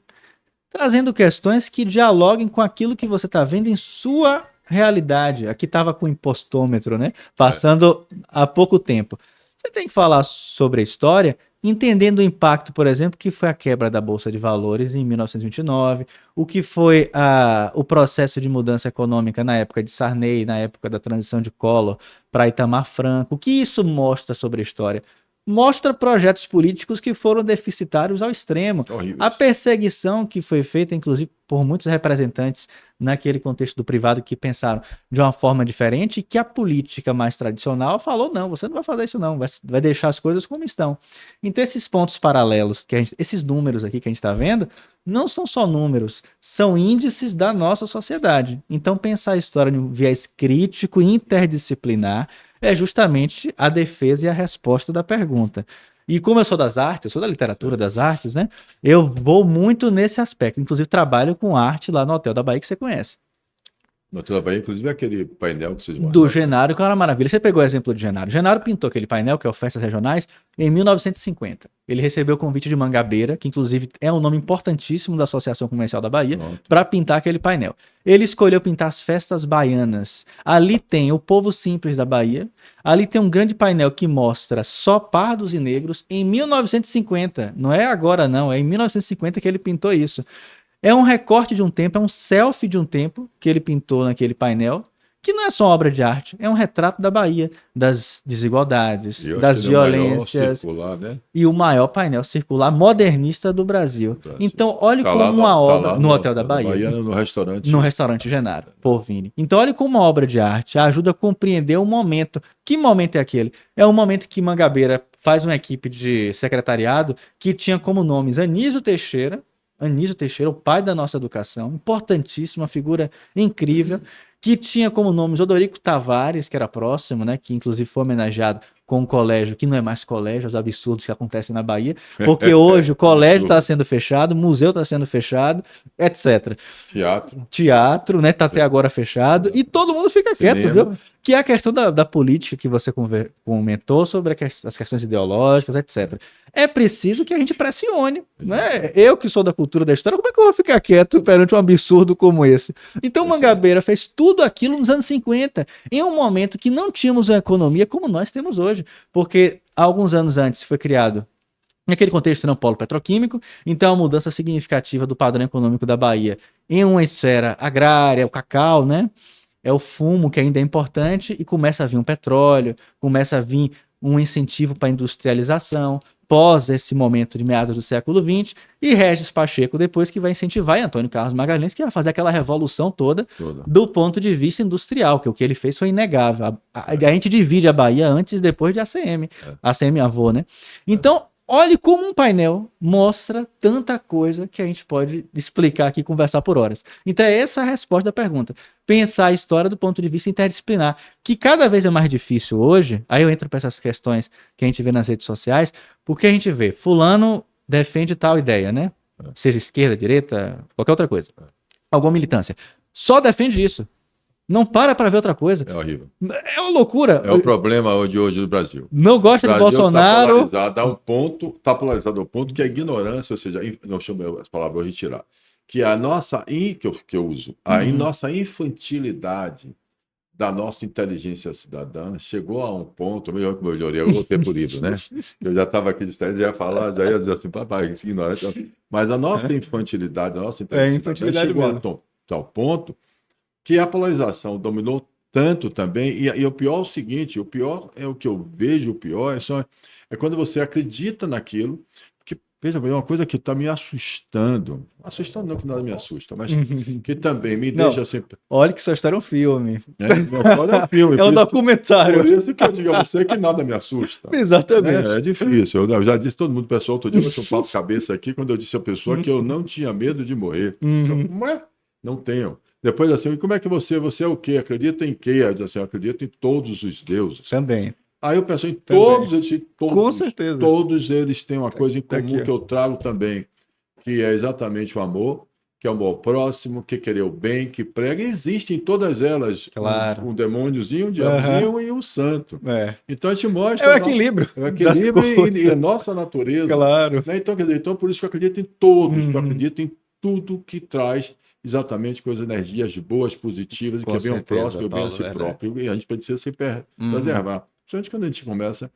trazendo questões que dialoguem com aquilo que você está vendo em sua realidade. Aqui estava com o impostômetro, né? Passando há pouco tempo. Você tem que falar sobre a história, entendendo o impacto, por exemplo, que foi a quebra da Bolsa de Valores em 1929, o que foi o processo de mudança econômica na época de Sarney, na época da transição de Collor para Itamar Franco. O que isso mostra sobre a história? Mostra projetos políticos que foram deficitários ao extremo. Horrível A isso. perseguição que foi feita, inclusive, por muitos representantes naquele contexto do privado que pensaram de uma forma diferente e que a política mais tradicional falou, não, você não vai fazer isso não, vai deixar as coisas como estão. Então, esses pontos paralelos, esses números aqui que a gente está vendo, não são só números, são índices da nossa sociedade. Então, pensar a história de um viés crítico e interdisciplinar é justamente a defesa e a resposta da pergunta. E como eu sou das artes, eu sou da literatura das artes, né? Eu vou muito nesse aspecto. Inclusive, trabalho com arte lá no Hotel da Bahia, que você conhece. No Hotel da Bahia, inclusive, aquele painel que vocês Do mostraram. Genaro, que era uma maravilha. Você pegou o exemplo de Genaro. Genaro pintou aquele painel, que é o Festas Regionais, em 1950. Ele recebeu o convite de Mangabeira, que inclusive é um nome importantíssimo da Associação Comercial da Bahia, para pintar aquele painel. Ele escolheu pintar as festas baianas. Ali tem o povo simples da Bahia. Ali tem um grande painel que mostra só pardos e negros em 1950. Não é agora, não. É em 1950 que ele pintou isso. É um recorte de um tempo, é um selfie de um tempo que ele pintou naquele painel, que não é só obra de arte, é um retrato da Bahia, das desigualdades, das violências, circular, né? e o maior painel circular modernista do Brasil. Então, olhe como uma obra no Hotel da Bahia, no no restaurante Genaro, por Vini. Então, olhe como uma obra de arte ajuda a compreender o momento. Que momento é aquele? É um momento que Mangabeira faz uma equipe de secretariado que tinha como nomes Anísio Teixeira, o pai da nossa educação, importantíssimo, uma figura incrível, que tinha como nomes Odorico Tavares, que era próximo, né, que inclusive foi homenageado com um colégio que não é mais colégio, os absurdos que acontecem na Bahia, porque hoje o colégio está sendo fechado, o museu está sendo fechado, etc. Teatro, né, tá até agora fechado, e todo mundo fica quieto, viu? Que é a questão da política que você comentou sobre as questões ideológicas, etc. É preciso que a gente pressione, né? Eu que sou da cultura da história, como é que eu vou ficar quieto perante um absurdo como esse? Então Mangabeira fez tudo aquilo nos anos 50, em um momento que não tínhamos uma economia como nós temos hoje, porque alguns anos antes foi criado naquele contexto, não polo petroquímico, então a mudança significativa do padrão econômico da Bahia em uma esfera agrária, o cacau, né? É o fumo que ainda é importante e começa a vir um petróleo, começa a vir um incentivo para a industrialização, pós esse momento de meados do século XX, e Regis Pacheco depois que vai incentivar, e Antônio Carlos Magalhães, que vai fazer aquela revolução toda do ponto de vista industrial, que o que ele fez foi inegável. A gente divide a Bahia antes e depois de ACM, ACM avô, né? Então, olhe como um painel mostra tanta coisa que a gente pode explicar aqui e conversar por horas. Então é essa a resposta da pergunta. Pensar a história do ponto de vista interdisciplinar, que cada vez é mais difícil hoje. Aí eu entro para essas questões que a gente vê nas redes sociais, porque a gente vê, fulano defende tal ideia, né? Seja esquerda, direita, qualquer outra coisa. Alguma militância. Só defende isso. Não para ver outra coisa. É horrível. É uma loucura. É o problema de hoje do Brasil. Não gosta de Bolsonaro. Está polarizado ao ponto que a ignorância, ou seja, não chamo as palavras, vou retirar, que a nossa, que eu uso, nossa infantilidade da nossa inteligência cidadã chegou a um ponto, melhor que eu melhorei, eu vou ter por isso, né? Eu já estava aqui distraído, já ia falar, já ia dizer assim, papai, isso ignorante. Mas a nossa infantilidade, a nossa inteligência chegou a tal ponto que a polarização dominou tanto também, e o pior é o seguinte, o pior é o que eu vejo, é quando você acredita naquilo, que Veja bem, uma coisa que está me assustando. Assustando não, que nada me assusta, mas que também me Não, deixa sempre. olha que sua história é um filme. Minha história é um filme. É um documentário. Por isso que eu digo a você que nada me assusta. Exatamente. É difícil. Eu já disse todo mundo, pessoal, outro dia eu bati um papo cabeça aqui quando eu disse à pessoa que eu não tinha medo de morrer. Uhum. Não é? Não tenho. Depois assim, e como é que você é o quê? Acredita em quê? Eu disse assim, eu acredito em todos os deuses. Também. Aí eu penso em Também. todos eles, Com certeza. todos eles têm uma coisa em Tá comum aqui, que eu trago também, que é exatamente o amor, que é o amor ao próximo, que é querer o bem, que prega. Existem todas elas, Claro. um demôniozinho, um Aham. diabozinho e um santo. É. Então a gente É mostra o equilíbrio o das equilíbrio e a coisas. nossa natureza. Claro. Né? Então, quer dizer, então, por isso que eu acredito em todos, eu Uhum. acredito em tudo que traz exatamente coisas, energias boas, positivas, Com que é bem ao certeza, próximo e o bem a Paulo, si verdade. próprio. E a gente precisa se Uhum. preservar. Principalmente quando a gente começa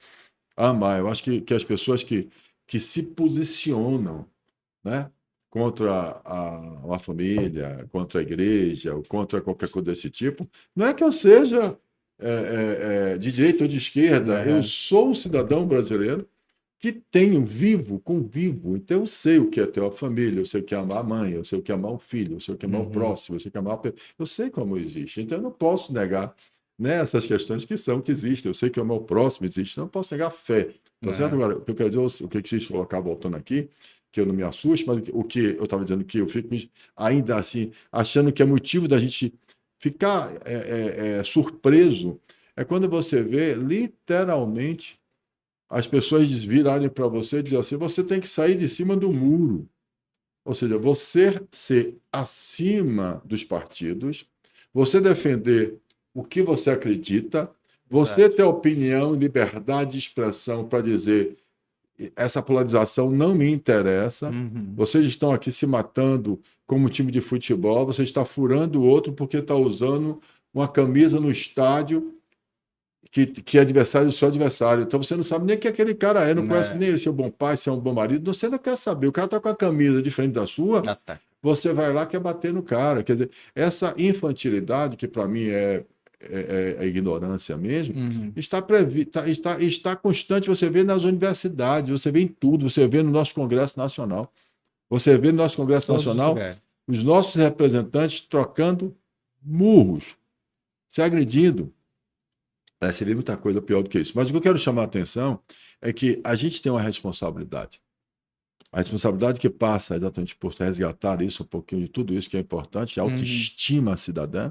a amar. Eu acho que as pessoas que se posicionam, né, contra uma família, contra a igreja, ou contra qualquer coisa desse tipo, não é que eu seja de direita ou de esquerda, eu Aham. sou um cidadão brasileiro que convivo, então eu sei o que é ter uma família, eu sei o que é amar a mãe, eu sei o que é amar o filho, eu sei o que é amar o Uhum. próximo, eu sei o que é amar eu sei como existe, então eu não posso negar, né, essas questões que existem, eu sei que amar o próximo existe, então eu não posso negar a fé, tá certo? É. Agora, o que eu quero dizer, o que eu quis colocar voltando aqui, que eu não me assusto, mas o que eu estava dizendo que eu fico ainda assim, achando que é motivo da gente ficar surpreso, é quando você vê literalmente as pessoas virarem para você e dizer assim: você tem que sair de cima do muro. Ou seja, você ser acima dos partidos, você defender o que você acredita, você Exato. ter opinião, liberdade de expressão para dizer essa polarização não me interessa. Uhum. Vocês estão aqui se matando como time de futebol, você está furando o outro porque está usando uma camisa no estádio que é adversário do seu adversário. Então você não sabe nem quem aquele cara é, não conhece É. nem ele, se é um bom pai, se é um bom marido, você não quer saber. O cara está com a camisa diferente da sua, Ataque. você vai lá e quer bater no cara. Quer dizer, essa infantilidade, que para mim é ignorância mesmo, Uhum. está constante. Você vê nas universidades, você vê em tudo, você vê no nosso Congresso Nacional. Você vê no nosso Congresso Todos os Nacional lugares. os nossos representantes trocando murros, se agredindo. Você vê muita coisa pior do que isso. Mas o que eu quero chamar a atenção é que a gente tem uma responsabilidade. A responsabilidade que passa exatamente por resgatar isso, um pouquinho de tudo isso que é importante, a Uhum. autoestima cidadã,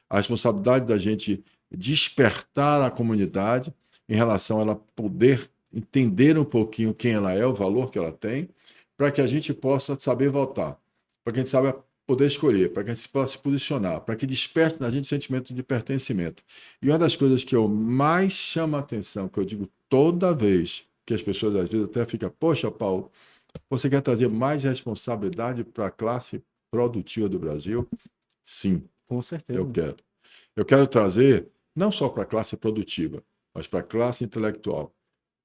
a responsabilidade da gente despertar a comunidade em relação a ela poder entender um pouquinho quem ela é, o valor que ela tem, para que a gente possa saber votar, para que a gente saiba poder escolher, para que a gente possa se posicionar, para que desperte na gente o sentimento de pertencimento. E uma das coisas que eu mais chamo a atenção, que eu digo toda vez que as pessoas às vezes até ficam: poxa, Paulo, você quer trazer mais responsabilidade para a classe produtiva do Brasil? Sim, Com eu certeza. quero. Eu quero trazer não só para a classe produtiva, mas para a classe intelectual,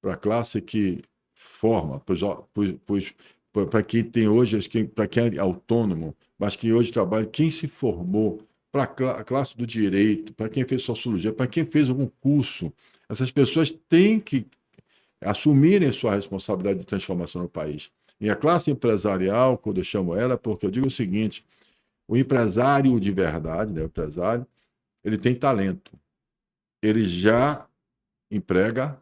para a classe que forma, para quem tem hoje, para quem é autônomo, mas que hoje trabalha, quem se formou, para a classe do direito, para quem fez sociologia, para quem fez algum curso. Essas pessoas têm que assumirem sua responsabilidade de transformação no país. E a classe empresarial, quando eu chamo ela, porque eu digo o seguinte: o empresário de verdade, né, o empresário, ele tem talento, ele já emprega,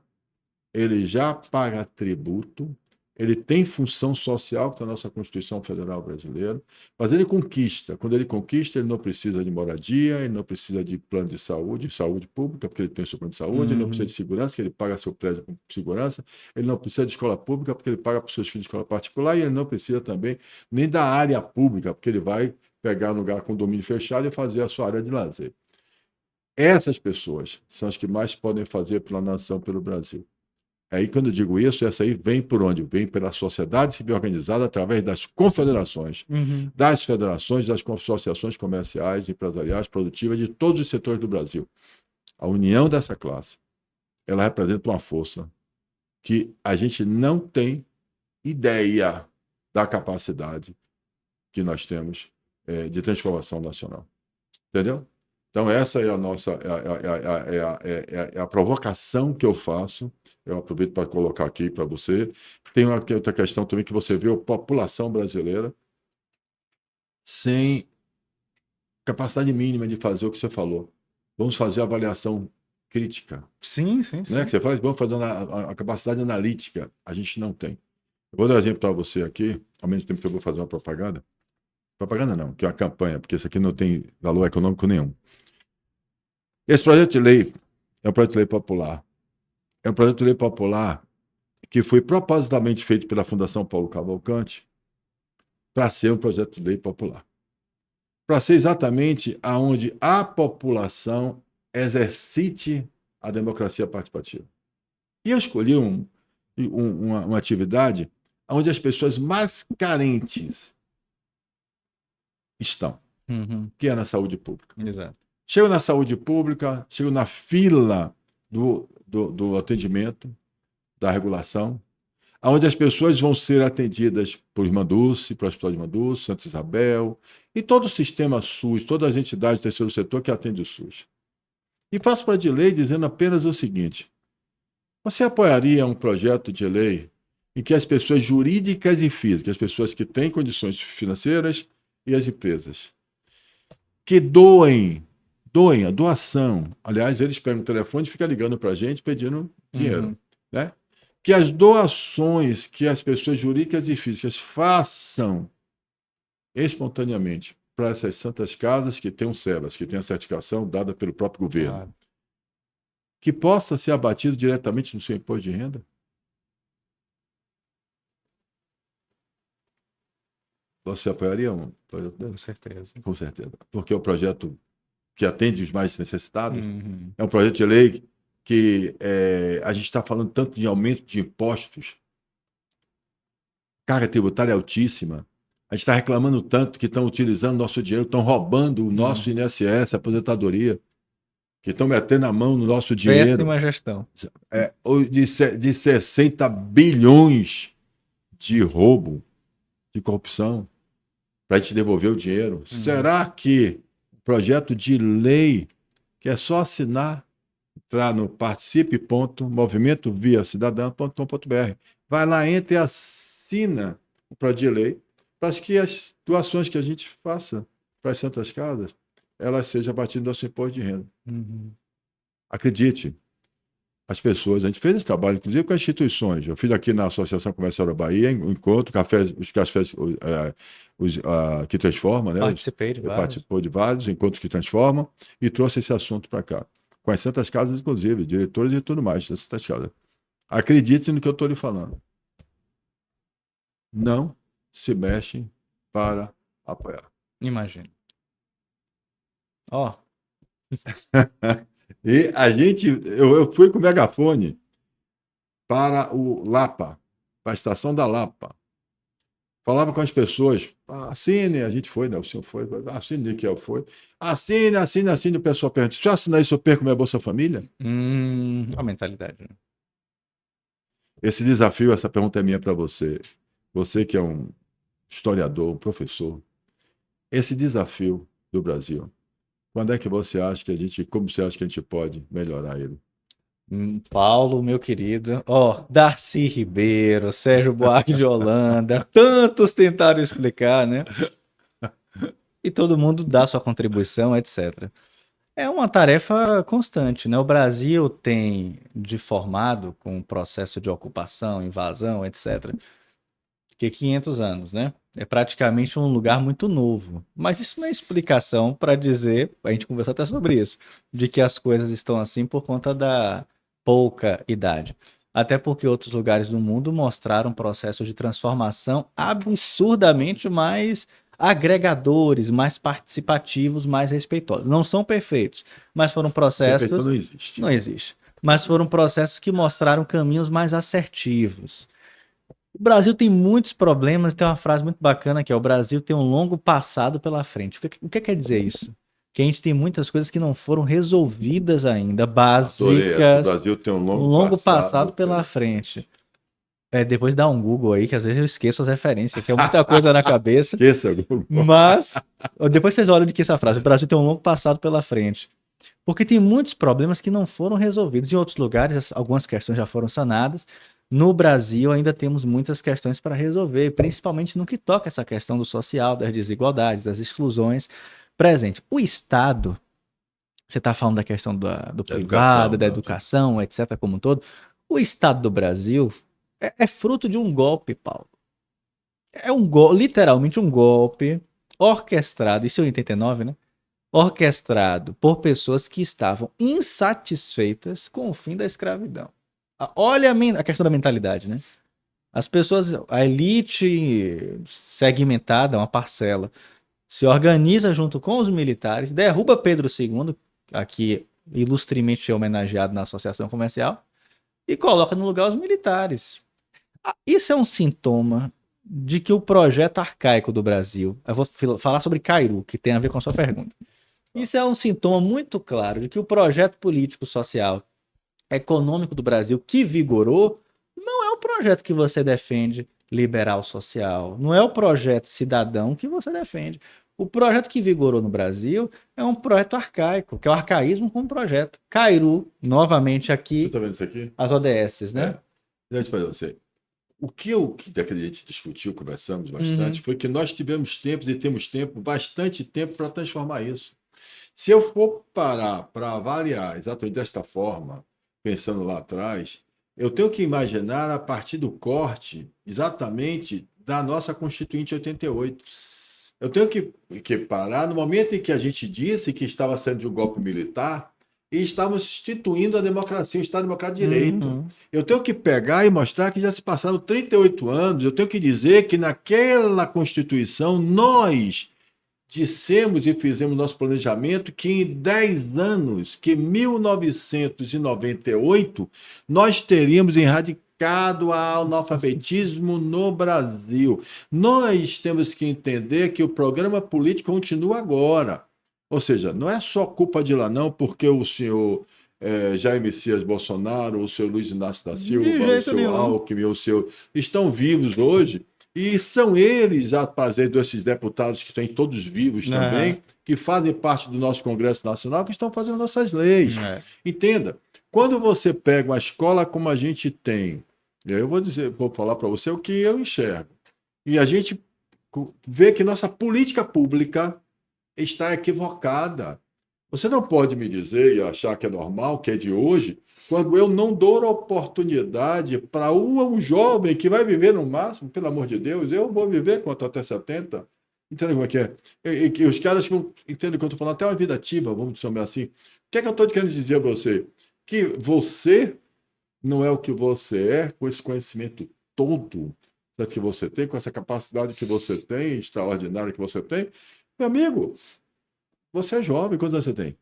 ele já paga tributo, ele tem função social, que é a nossa Constituição Federal Brasileira, mas ele conquista. Quando ele conquista, ele não precisa de moradia, ele não precisa de plano de saúde pública, porque ele tem o seu plano de saúde, ele não precisa Uhum. de segurança, que ele paga seu prédio com segurança, ele não precisa de escola pública, porque ele paga para os seus filhos de escola particular, e ele não precisa também nem da área pública, porque ele vai pegar um lugar com domínio fechado e fazer a sua área de lazer. Essas pessoas são as que mais podem fazer pela nação, pelo Brasil. Aí, quando eu digo isso, essa aí vem por onde? Vem pela sociedade civil organizada através das confederações, Uhum. das federações, das associações comerciais, empresariais, produtivas de todos os setores do Brasil. A união dessa classe, ela representa uma força que a gente não tem ideia da capacidade que nós temos de transformação nacional. Entendeu? Então, essa é a nossa é a provocação que eu faço. Eu aproveito para colocar aqui para você. Tem outra questão também que você vê a população brasileira sem capacidade mínima de fazer o que você falou. Vamos fazer avaliação crítica, Sim, sim, né? sim. Que você faz, vamos fazer a capacidade analítica. A gente não tem. Eu vou dar um exemplo para você aqui, ao mesmo tempo que eu vou fazer uma propaganda. Propaganda não, que é uma campanha, porque isso aqui não tem valor econômico nenhum. Esse projeto de lei é um projeto de lei popular. É um projeto de lei popular que foi propositalmente feito pela Fundação Paulo Cavalcante para ser um projeto de lei popular. Para ser exatamente aonde a população exercite a democracia participativa. E eu escolhi uma atividade onde as pessoas mais carentes estão, Uhum, que é na saúde pública. exato. Chego na saúde pública, chego na fila do atendimento, da regulação, onde as pessoas vão ser atendidas por Irmã Dulce, pelo Hospital de Irmã Dulce, Santa Isabel, e todo o sistema SUS, todas as entidades do terceiro setor que atendem o SUS. E faço para de lei dizendo apenas o seguinte: você apoiaria um projeto de lei em que as pessoas jurídicas e físicas, as pessoas que têm condições financeiras e as empresas, que doem a doação. Aliás, eles pegam o telefone e ficam ligando para a gente pedindo dinheiro. Uhum. Né? Que as doações que as pessoas jurídicas e físicas façam espontaneamente para essas santas casas que têm um SEBAS, que têm a certificação dada pelo próprio governo, Claro. que possa ser abatido diretamente no seu imposto de renda. Você apoiaria um projeto Com desse? certeza. Com certeza. Porque é um projeto que atende os mais necessitados. Uhum. É um projeto de lei que a gente está falando tanto de aumento de impostos, carga tributária altíssima. A gente está reclamando tanto que estão utilizando nosso dinheiro, estão roubando o nosso INSS, aposentadoria, que estão metendo a mão no nosso dinheiro. Péssima gestão. De 60 bilhões de roubo, de corrupção, para a gente devolver o dinheiro. Será que o projeto de lei, que é só assinar, entrar no participe.movimentoviacidadã.com.br, vai lá, entra e assina o projeto de lei para que as doações que a gente faça para as Santas Casas, elas sejam a partir do nosso imposto de renda. Uhum. Acredite, as pessoas, a gente fez esse trabalho, inclusive com as instituições. Eu fiz aqui na Associação Comercial da Bahia, um encontro, os cafés que transformam, né? Participei de vários. Participou de vários encontros que transformam e trouxe esse assunto para cá. Com as Santas Casas, inclusive, diretores e tudo mais das Santas Casas. Acredite no que eu estou lhe falando. Não se mexem para apoiar. Imagina. Ó, E eu fui com o megafone para o Lapa, para a estação da Lapa. Falava com as pessoas, assine, a gente foi, né? O senhor foi, assine, que eu foi. Assine, o pessoal pergunta, se eu assinar isso, eu perco minha Bolsa Família? a mentalidade. Né? Esse desafio, essa pergunta é minha para você. Você que é um historiador, um professor. Esse desafio do Brasil, quando é que você acha que como você acha que a gente pode melhorar ele? Paulo, meu querido, ó, Darcy Ribeiro, Sérgio Buarque de Holanda, tantos tentaram explicar, né? E todo mundo dá sua contribuição, etc. É uma tarefa constante, né? O Brasil tem de formado com o processo de ocupação, invasão, etc. Que 500 anos, né? É praticamente um lugar muito novo. Mas isso não é explicação para dizer, a gente conversou até sobre isso, de que as coisas estão assim por conta da pouca idade. Até porque outros lugares do mundo mostraram processos de transformação absurdamente mais agregadores, mais participativos, mais respeitosos. Não são perfeitos, mas foram processos. Perfeição não existe. Não existe. Mas foram processos que mostraram caminhos mais assertivos. O Brasil tem muitos problemas, tem uma frase muito bacana que é: o Brasil tem um longo passado pela frente. O que quer dizer isso? Que a gente tem muitas coisas que não foram resolvidas ainda, Adorei essa. O básicas, Brasil tem um um longo longo passado passado pela frente. Depois dá um Google aí, que às vezes eu esqueço as referências, que é muita coisa na cabeça. Esqueça, Google. Mas, depois vocês olham de que essa frase, o Brasil tem um longo passado pela frente. Porque tem muitos problemas que não foram resolvidos. Em outros lugares, algumas questões já foram sanadas. No Brasil, ainda temos muitas questões para resolver, principalmente no que toca essa questão do social, das desigualdades, das exclusões presentes. O Estado, você está falando da questão do privado, Educação, da né? educação, etc., como um todo. O Estado do Brasil é fruto de um golpe, Paulo. É literalmente um golpe orquestrado, isso em 89, né? Orquestrado por pessoas que estavam insatisfeitas com o fim da escravidão. Olha a questão da mentalidade, né? As pessoas, a elite segmentada, uma parcela, se organiza junto com os militares, derruba Pedro II, aqui ilustremente homenageado na Associação Comercial, e coloca no lugar os militares. Isso é um sintoma de que o projeto arcaico do Brasil, eu vou falar sobre Cairu, que tem a ver com a sua pergunta. Isso é um sintoma muito claro de que o projeto político, social, econômico do Brasil que vigorou não é o projeto que você defende liberal social, não é o projeto cidadão que você defende. O projeto que vigorou no Brasil é um projeto arcaico, que é o arcaísmo como projeto. Cairu, novamente Você aqui, está vendo isso aqui? as ODSs, né? Deixa eu fazer você. O que a gente discutiu, conversamos bastante, Uhum. foi que nós tivemos tempos e temos tempo, bastante tempo para transformar isso. Se eu for parar para avaliar exatamente desta forma, pensando lá atrás, eu tenho que imaginar a partir do corte exatamente da nossa Constituinte 88. Eu tenho que parar no momento em que a gente disse que estava sendo de um golpe militar e estávamos instituindo a democracia, o Estado Democrático de Direito. Uhum. Eu tenho que pegar e mostrar que já se passaram 38 anos. Eu tenho que dizer que naquela Constituição nós dissemos e fizemos nosso planejamento que em 10 anos, que em 1998, nós teríamos erradicado o analfabetismo no Brasil. Nós temos que entender que o programa político continua agora. Ou seja, não é só culpa de lá, não, porque o senhor Jair Messias Bolsonaro, o senhor Luiz Inácio da De Silva, o jeito seu nenhum. Alckmin, o seu estão vivos hoje e são eles, a fazer desses deputados que estão todos vivos Aham. também, que fazem parte do nosso Congresso Nacional, que estão fazendo nossas leis. É. Entenda, quando você pega uma escola como a gente tem, eu vou falar para você o que eu enxergo, e a gente vê que nossa política pública está equivocada. Você não pode me dizer e achar que é normal, que é de hoje, quando eu não dou oportunidade para um jovem que vai viver no máximo, pelo amor de Deus, eu vou viver quanto até 70. Entende como é que é? Que os caras que entendem o que eu estou falando, até uma vida ativa, vamos chamar assim. O que é que eu estou querendo dizer a você? Que você não é o que você é com esse conhecimento todo que você tem, com essa capacidade que você tem, extraordinária que você tem. Meu amigo, você é jovem, quantos anos você tem?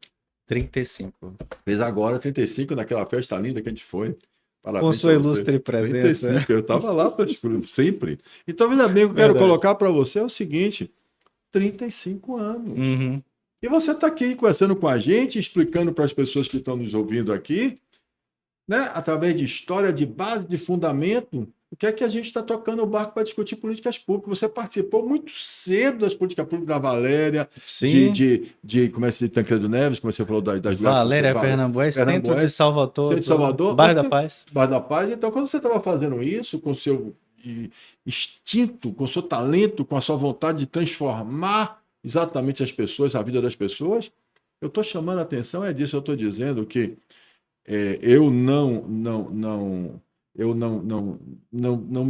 35. Fez agora 35 naquela festa linda que a gente foi. Com Parabéns para sua você. ilustre presença. 35, eu estava lá sempre. Então, veja bem, o que eu quero Verdade. colocar para você é o seguinte: 35 anos. Uhum. E você está aqui conversando com a gente, explicando para as pessoas que estão nos ouvindo aqui, né, através de história, de base, de fundamento, o que é que a gente está tocando o barco para discutir políticas públicas. Você participou muito cedo das políticas públicas da Valéria, Sim. como é que se Tancredo Neves, como você falou das mulheres com Valéria Pernambués, centro de Pernambués, Salvador, Centro de Salvador, Bairro da Paz. Bar da Paz. Então, quando você estava fazendo isso com o seu instinto, com o seu talento, com a sua vontade de transformar exatamente as pessoas, a vida das pessoas, eu estou chamando a atenção, é disso, eu estou dizendo que eu não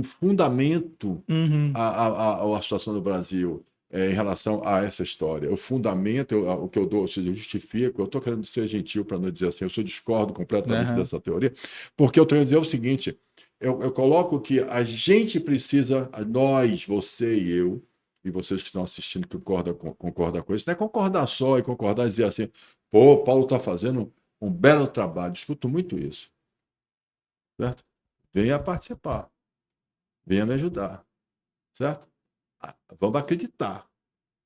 fundamento Uhum. a situação do Brasil em relação a essa história. Eu fundamento, o que eu dou, ou seja, eu justifico, eu estou querendo ser gentil para não dizer assim, eu discordo completamente Uhum. dessa teoria, porque eu estou querendo dizer o seguinte, eu coloco que a gente precisa, nós, você e eu, e vocês que estão assistindo que concordam com isso, não é concordar só e concordar e dizer assim, pô, Paulo está fazendo um belo trabalho. Escuto muito isso. Certo? Venha participar. Venha me ajudar. Certo? Vamos acreditar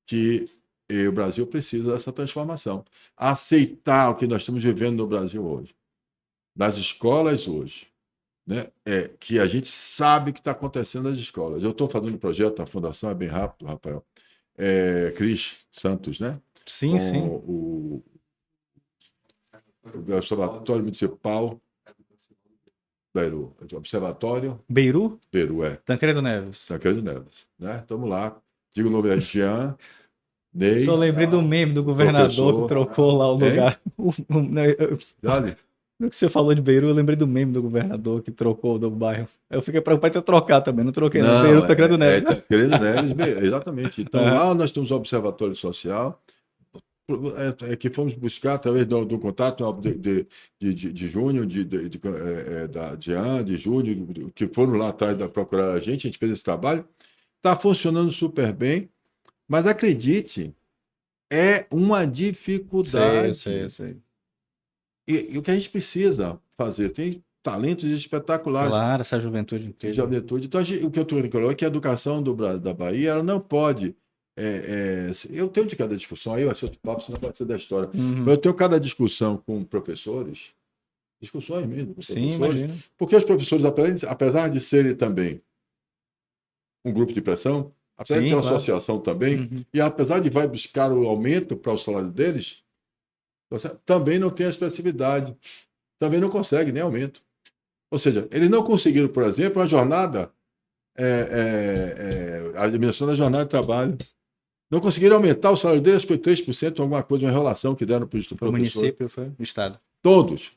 que o Brasil precisa dessa transformação. Aceitar o que nós estamos vivendo no Brasil hoje. Das escolas hoje. né, que a gente sabe que está acontecendo nas escolas. Eu estou fazendo um projeto na Fundação, é bem rápido, Rafael, Cris Santos, né? Sim, Com sim. o Observatório Municipal Beru, Observatório Beiru? Beru, Tancredo Neves. Tancredo Neves, né? Estamos lá. Digo o nome é Jean, Ney, Só lembrei do meme do governador que professor, trocou lá o hein? lugar. Dali? No que você falou de Beiru, eu lembrei do meme do governador que trocou do bairro. Eu fiquei preocupado em ter trocado também, não troquei não. Beiru, Não, Tancredo Neves. Tancredo Neves, exatamente. Então Aham. lá nós temos o Observatório Social, que fomos buscar através do contato de Júnior, da Jean, de Júnior, que foram lá atrás da procurar a gente fez esse trabalho. Está funcionando super bem, mas acredite, é uma dificuldade. Eu sei. E o que a gente precisa fazer? Tem talentos espetaculares Claro, essa juventude de inteira. juventude. Então, o que eu estou falando é que a educação da Bahia ela não pode. Eu tenho de cada discussão, aí eu acho outro papo, senão vai ser da história. Uhum. Mas eu tenho cada discussão com professores, discussões mesmo com Sim, professores, imagino. porque os professores, apesar de serem também um grupo de pressão, apesar de ter Sim, uma claro. associação também, Uhum. e apesar de vai buscar o aumento para o salário deles, também não tem a expressividade, também não consegue nem aumento. Ou seja, eles não conseguiram, por exemplo, a jornada, a diminuição da jornada de trabalho. Não conseguiram aumentar o salário deles por 3%, alguma coisa, uma relação que deram para os Foi o professores. município, foi o estado. Todos.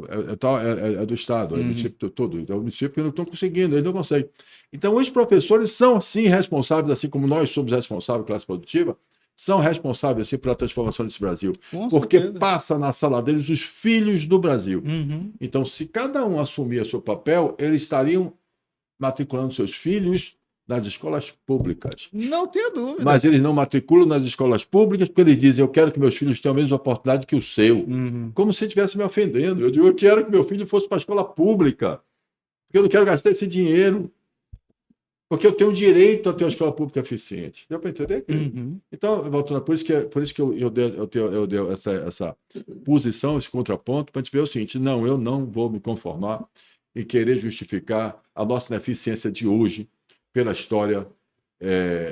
É do Estado, é do Uhum. município todo. É o município que não estão conseguindo, eles não conseguem. Então, os professores são, sim, responsáveis, assim como nós somos responsáveis, classe produtiva, são responsáveis, assim, pela transformação desse Brasil. Com Porque certeza. passa na sala deles os filhos do Brasil. Uhum. Então, se cada um assumir o seu papel, eles estariam matriculando seus filhos nas escolas públicas. Não tenho dúvida. Mas eles não matriculam nas escolas públicas porque eles dizem: eu quero que meus filhos tenham a mesma oportunidade que o seu. Uhum. Como se estivesse me ofendendo. Eu digo: eu quero que meu filho fosse para a escola pública, porque eu não quero gastar esse dinheiro, porque eu tenho direito a ter uma escola pública eficiente. Deu para entender? Uhum. Então, voltando, por isso que eu dei essa posição, esse contraponto, para a gente ver o seguinte: não, eu não vou me conformar em querer justificar a nossa ineficiência de hoje pela história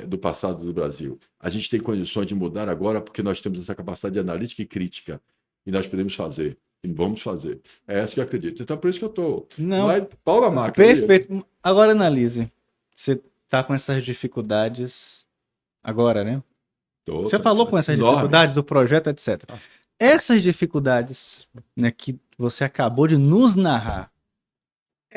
do passado do Brasil. A gente tem condições de mudar agora porque nós temos essa capacidade de analítica e crítica e nós podemos fazer e vamos fazer. É essa que eu acredito. Então, por isso que eu estou. Não. Vai, pau na máquina. Perfeito. Agora analise. Você está com essas dificuldades agora, né? Você falou com essas dificuldades do projeto, etc. Essas dificuldades, né, que você acabou de nos narrar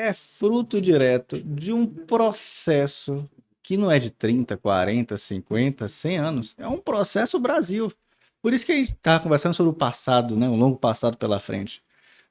é fruto direto de um processo que não é de 30, 40, 50, 100 anos. É um processo Brasil. Por isso que a gente está conversando sobre o passado, né, o longo passado pela frente.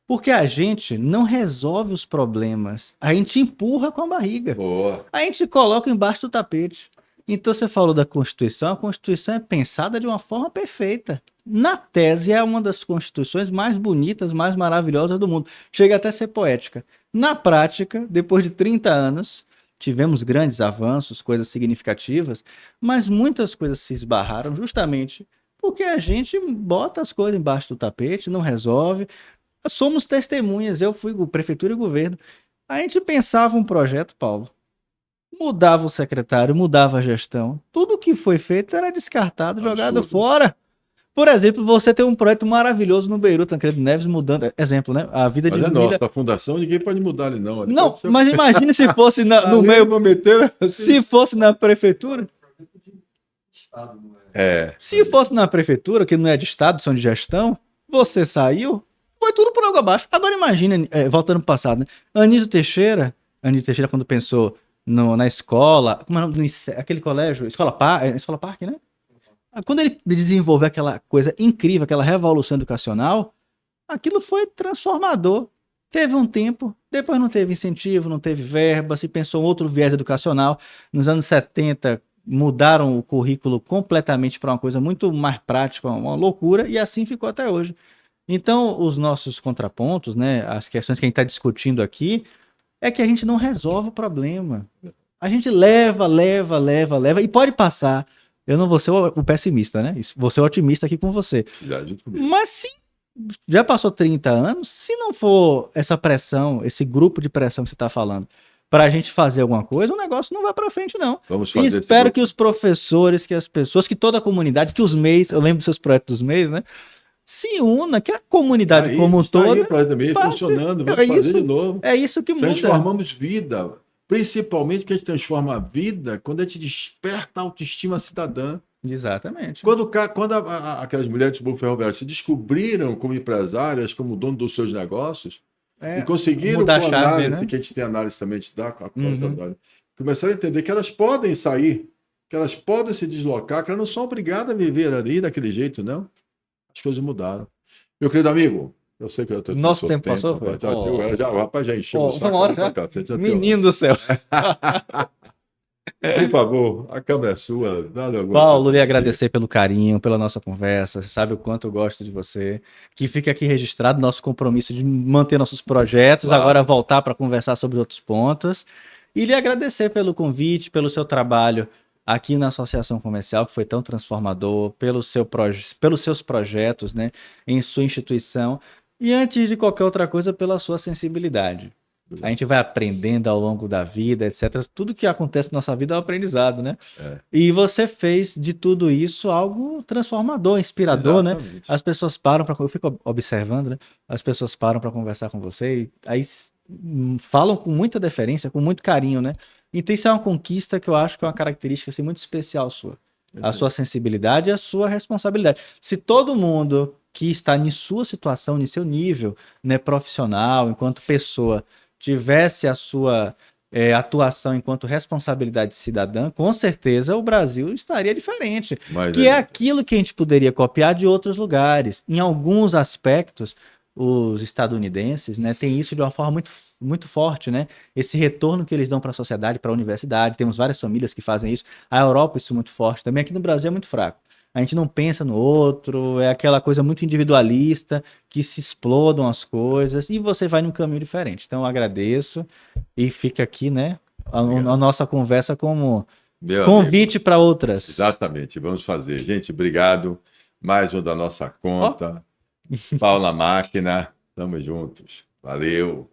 Porque a gente não resolve os problemas, a gente empurra com a barriga. Boa. A gente coloca embaixo do tapete. Então você falou da Constituição, a Constituição é pensada de uma forma perfeita. Na tese é uma das constituições mais bonitas, mais maravilhosas do mundo. Chega até a ser poética. Na prática, depois de 30 anos, tivemos grandes avanços, coisas significativas, mas muitas coisas se esbarraram justamente porque a gente bota as coisas embaixo do tapete, não resolve. Somos testemunhas, eu fui prefeitura e governo. A gente pensava um projeto, Paulo, mudava o secretário, mudava a gestão. Tudo que foi feito era descartado, jogado fora. Por exemplo, você tem um projeto maravilhoso no Beiru, Tancredo Neves, mudando, exemplo, né? A vida de nossa, a fundação ninguém pode mudar ali, não. Não, mas imagine se fosse no meio, se fosse na prefeitura. Se fosse na prefeitura, que não é de estado, são de gestão, você saiu, foi tudo por água abaixo. Agora imagine, voltando pro passado, né? Anísio Teixeira quando pensou na escola, como é o nome? Aquele colégio, Escola Parque, né? Quando ele desenvolveu aquela coisa incrível, aquela revolução educacional, aquilo foi transformador. Teve um tempo, depois não teve incentivo, não teve verba, se pensou em outro viés educacional. Nos anos 70, mudaram o currículo completamente para uma coisa muito mais prática, uma loucura, e assim ficou até hoje. Então, os nossos contrapontos, né, as questões que a gente está discutindo aqui, é que a gente não resolve o problema. A gente leva, e pode passar. Eu não vou ser o pessimista, né? Vou ser o otimista aqui com você. Mas se já passou 30 anos, se não for essa pressão, esse grupo de pressão que você está falando, para a gente fazer alguma coisa, o negócio não vai para frente, não. Vamos E fazer esse espero que grupo. os professores, que as pessoas, que toda a comunidade, que os MEIs, eu lembro dos seus projetos dos MEIs, né? Se una, que a comunidade Aí, como um está aí todo o projeto também passe. funcionando, É vamos fazer de isso, novo. é isso que muda. Transformamos vida. Principalmente que a gente transforma a vida quando a gente desperta a autoestima cidadã. Exatamente. Quando aquelas mulheres do Banco Ferroviário se descobriram como empresárias, como dono dos seus negócios, e conseguiram, mudar a com a chave, análise, né? que a gente tem análise também de dar, Uhum. começaram a entender que elas podem sair, que elas podem se deslocar, que elas não são obrigadas a viver ali daquele jeito, não. As coisas mudaram. Meu querido amigo, eu sei que eu estou no Nosso seu tempo tempo, passou, rapaz. foi? Oh, O rapaz já encheu o uma saco hora ali pra já. cacete. Menino do céu. Por favor, a câmera é sua. Dá alguma Paulo, lhe coisa aqui. agradecer pelo carinho, pela nossa conversa. Você sabe o quanto eu gosto de você. Que fica aqui registrado nosso compromisso de manter nossos projetos, agora Claro. voltar para conversar sobre outros pontos. E lhe agradecer pelo convite, pelo seu trabalho aqui na Associação Comercial, que foi tão transformador, pelos seus projetos, né, em sua instituição. E antes de qualquer outra coisa, pela sua sensibilidade. A gente vai aprendendo ao longo da vida, etc. Tudo que acontece na nossa vida é um aprendizado, né? É, E você fez de tudo isso algo transformador, inspirador, né? exatamente. As pessoas param para, eu fico observando, né? As pessoas param para conversar com você e aí falam com muita deferência, com muito carinho, né? Então isso é uma conquista que eu acho que é uma característica assim, muito especial sua. A sua sensibilidade e a sua responsabilidade. Se todo mundo que está em sua situação, em seu nível, né, profissional, enquanto pessoa, tivesse a sua atuação enquanto responsabilidade cidadã, com certeza o Brasil estaria diferente. Mas Que é aquilo que a gente poderia copiar de outros lugares. Em alguns aspectos, os estadunidenses, né, têm isso de uma forma muito, muito forte, né? Esse retorno que eles dão para a sociedade, para a universidade. Temos várias famílias que fazem isso. A Europa, isso é muito forte. Também aqui no Brasil é muito fraco. A gente não pensa no outro, é aquela coisa muito individualista, que se explodam as coisas, e você vai num caminho diferente. Então, eu agradeço e fica aqui, né, a nossa conversa como meu convite amigo, para outras. exatamente, vamos fazer. Gente, obrigado. Mais um da nossa Ó, conta. Pau na máquina. Tamo juntos. Valeu.